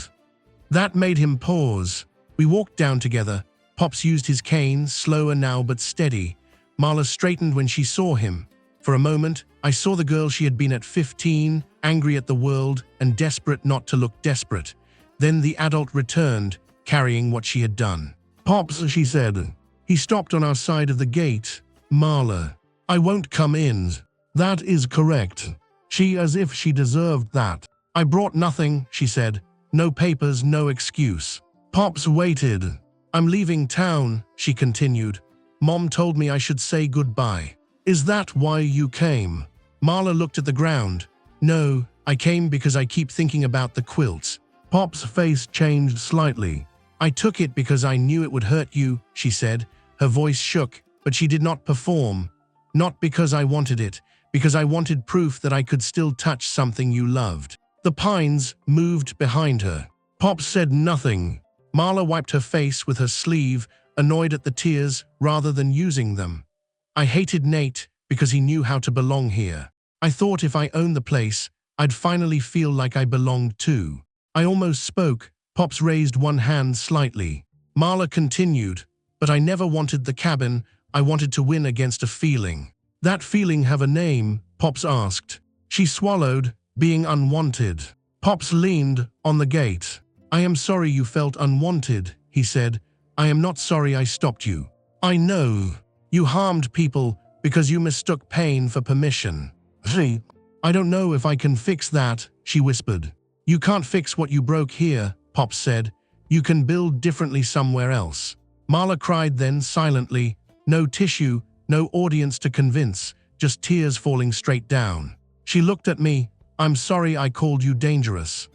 That made him pause. We walked down together. Pops used his cane, slower now but steady. Marla straightened when she saw him. For a moment, I saw the girl she had been at 15, angry at the world and desperate not to look desperate. Then the adult returned, carrying what she had done. "Pops," she said. He stopped on our side of the gate. "Marla, I won't come in." "That is correct." She as if she deserved that. "I brought nothing," she said. "No papers, no excuse." Pops waited. "I'm leaving town," she continued. "Mom told me I should say goodbye." "Is that why you came?" Marla looked at the ground. "No, I came because I keep thinking about the quilts." Pop's face changed slightly. "I took it because I knew it would hurt you," she said. Her voice shook, but she did not perform. "Not because I wanted it, because I wanted proof that I could still touch something you loved." The pines moved behind her. Pop said nothing. Marla wiped her face with her sleeve, annoyed at the tears rather than using them. "I hated Nate because he knew how to belong here. I thought if I owned the place, I'd finally feel like I belonged too." I almost spoke. Pops raised one hand slightly. Marla continued, "But I never wanted the cabin. I wanted to win against a feeling." "That feeling have a name?" Pops asked. She swallowed, "Being unwanted." Pops leaned on the gate. "I am sorry you felt unwanted," he said. "I am not sorry I stopped you. I know. You harmed people because you mistook pain for permission." "See, I don't know if I can fix that," she whispered. "You can't fix what you broke here," Pops said. "You can build differently somewhere else." Marla cried then silently. No tissue, no audience to convince, just tears falling straight down. She looked at me. "I'm sorry I called you dangerous."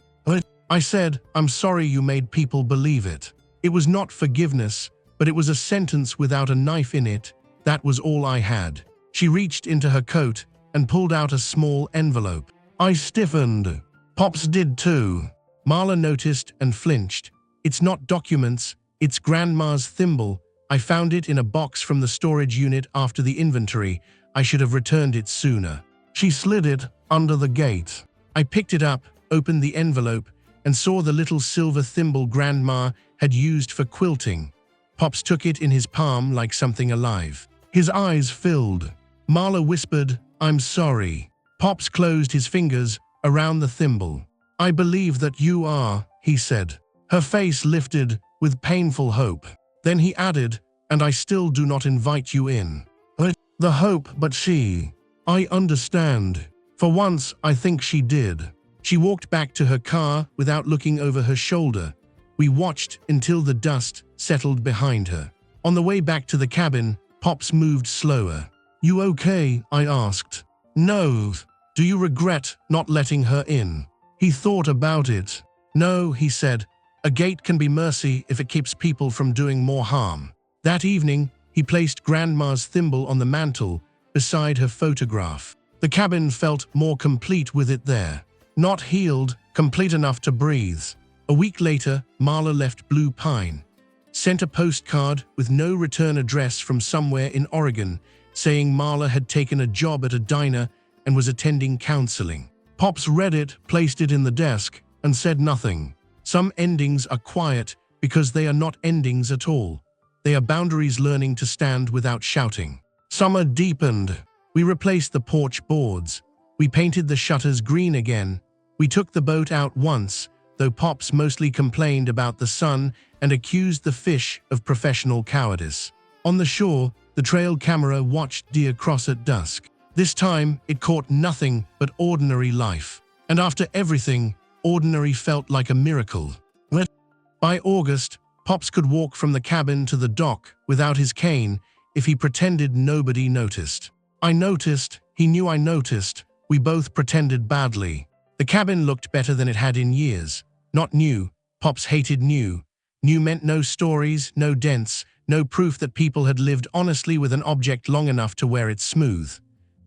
I said, "I'm sorry you made people believe it." It was not forgiveness, but it was a sentence without a knife in it. That was all I had. She reached into her coat and pulled out a small envelope. I stiffened. Pops did too. Marla noticed and flinched. It's not documents, it's Grandma's thimble. I found it in a box from the storage unit after the inventory. I should have returned it sooner. She slid it under the gate. I picked it up, opened the envelope, and saw the little silver thimble Grandma had used for quilting. Pops took it in his palm like something alive. His eyes filled. Marla whispered, "I'm sorry." Pops closed his fingers around the thimble. "I believe that you are," he said. Her face lifted with painful hope. Then he added, "And I still do not invite you in." The hope, but she... I understand. For once, I think she did. She walked back to her car without looking over her shoulder. We watched until the dust settled behind her. On the way back to the cabin, Pops moved slower. "You okay?" I asked. "No. Do you regret not letting her in?" He thought about it. "No," he said. "A gate can be mercy if it keeps people from doing more harm." That evening, he placed Grandma's thimble on the mantel beside her photograph. The cabin felt more complete with it there. Not healed, complete enough to breathe. A week later, Marla left Blue Pine. Sent a postcard with no return address from somewhere in Oregon, saying Marla had taken a job at a diner and was attending counseling. Pops read it, placed it in the desk, and said nothing. Some endings are quiet because they are not endings at all. They are boundaries learning to stand without shouting. Summer deepened. We replaced the porch boards. We painted the shutters green again. We took the boat out once, though Pops mostly complained about the sun and accused the fish of professional cowardice. On the shore, the trail camera watched deer cross at dusk. This time, it caught nothing but ordinary life. And after everything, ordinary felt like a miracle. By August, Pops could walk from the cabin to the dock without his cane if he pretended nobody noticed. I noticed, he knew I noticed, we both pretended badly. The cabin looked better than it had in years. Not new. Pops hated new. New meant no stories, no dents, no proof that people had lived honestly with an object long enough to wear it smooth.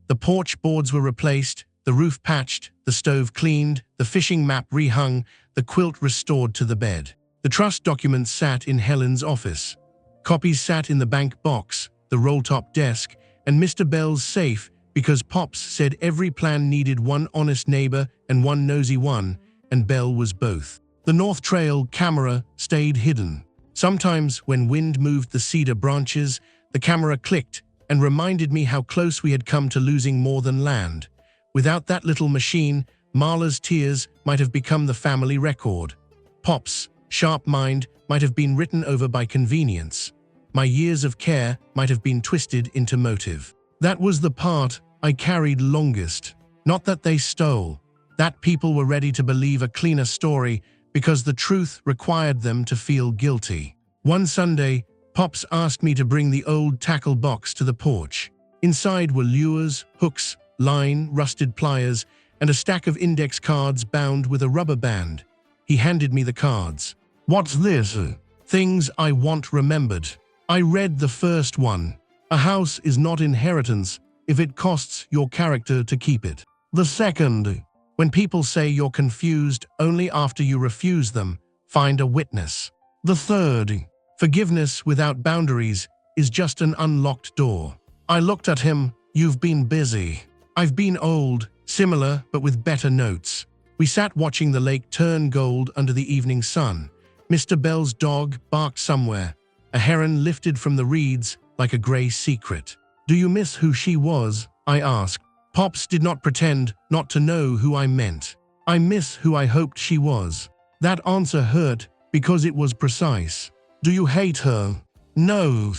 The porch boards were replaced, the roof patched, the stove cleaned, the fishing map rehung, the quilt restored to the bed. The trust documents sat in Helen's office. Copies sat in the bank box, the roll-top desk, and Mr. Bell's safe because Pops said every plan needed one honest neighbor and one nosy one, and Bell was both. The North Trail camera stayed hidden. Sometimes, when wind moved the cedar branches, the camera clicked and reminded me how close we had come to losing more than land. Without that little machine, Marla's tears might have become the family record. Pop's sharp mind might have been written over by convenience. My years of care might have been twisted into motive. That was the part I carried longest. Not that they stole. That people were ready to believe a cleaner story because the truth required them to feel guilty. One Sunday, Pops asked me to bring the old tackle box to the porch. Inside were lures, hooks, line, rusted pliers, and a stack of index cards bound with a rubber band. He handed me the cards. "What's this?" "Things I want remembered." I read the first one. "A house is not inheritance if it costs your character to keep it." The second, "When people say you're confused only after you refuse them, find a witness." The third, "Forgiveness without boundaries is just an unlocked door." I looked at him. "You've been busy." "I've been old, similar but with better notes." We sat watching the lake turn gold under the evening sun. Mr. Bell's dog barked somewhere. A heron lifted from the reeds like a gray secret. "Do you miss who she was?" I asked. Pops did not pretend not to know who I meant. "I miss who I hoped she was." That answer hurt because it was precise. "Do you hate her?" "No."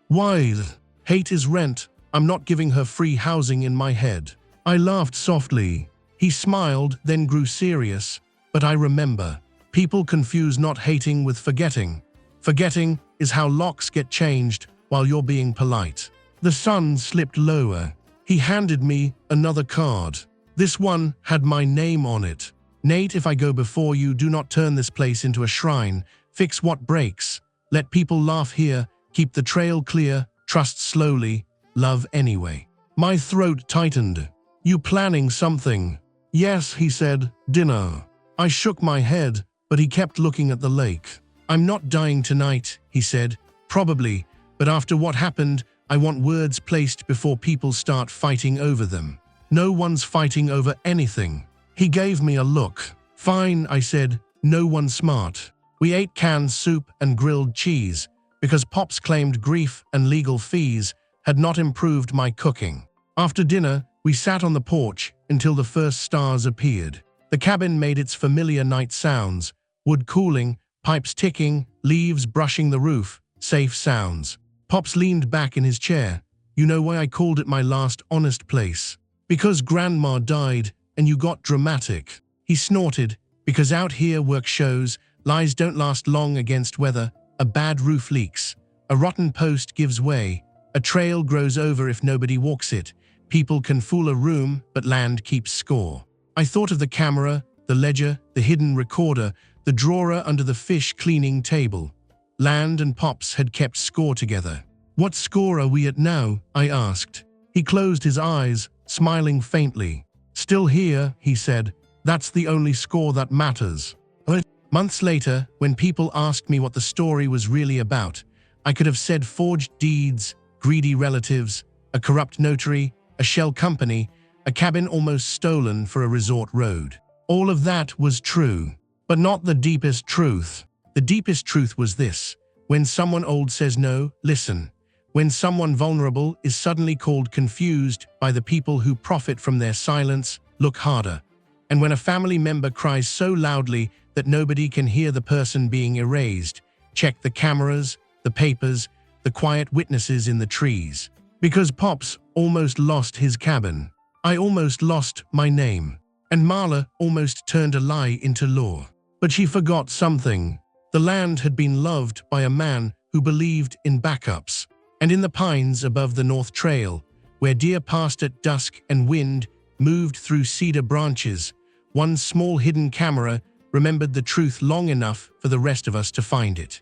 "Why?" "Hate is rent. I'm not giving her free housing in my head." I laughed softly. He smiled, then grew serious. "But I remember. People confuse not hating with forgetting. Forgetting is how locks get changed while you're being polite." The sun slipped lower. He handed me another card. This one had my name on it. "Nate, if I go before you, do not turn this place into a shrine. Fix what breaks. Let people laugh here. Keep the trail clear. Trust slowly. Love anyway." My throat tightened. "You planning something?" Yes, he said, dinner. I shook my head, but he kept looking at the lake. I'm not dying tonight, he said. Probably, but after what happened, I want words placed before people start fighting over them. No one's fighting over anything. He gave me a look. Fine, I said, no one's smart. We ate canned soup and grilled cheese, because Pops claimed grief and legal fees had not improved my cooking. After dinner, we sat on the porch until the first stars appeared. The cabin made its familiar night sounds, wood cooling, pipes ticking, leaves brushing the roof, safe sounds. Pops leaned back in his chair. You know why I called it my last honest place? Because Grandma died and you got dramatic. He snorted, because out here work shows, lies don't last long against weather, a bad roof leaks, a rotten post gives way, a trail grows over if nobody walks it, people can fool a room but land keeps score. I thought of the camera, the ledger, the hidden recorder, the drawer under the fish cleaning table. Land and Pops had kept score together. What score are we at now? I asked. He closed his eyes, smiling faintly. Still here, he said. That's the only score that matters. Months later, when people asked me what the story was really about, I could have said forged deeds, greedy relatives, a corrupt notary, a shell company, a cabin almost stolen for a resort road. All of that was true, but not the deepest truth. The deepest truth was this: when someone old says no, listen. When someone vulnerable is suddenly called confused by the people who profit from their silence, look harder. And when a family member cries so loudly that nobody can hear the person being erased, check the cameras, the papers, the quiet witnesses in the trees. Because Pops almost lost his cabin. I almost lost my name. And Marla almost turned a lie into law. But she forgot something. The land had been loved by a man who believed in backups. And in the pines above the North Trail, where deer passed at dusk and wind moved through cedar branches, one small hidden camera remembered the truth long enough for the rest of us to find it.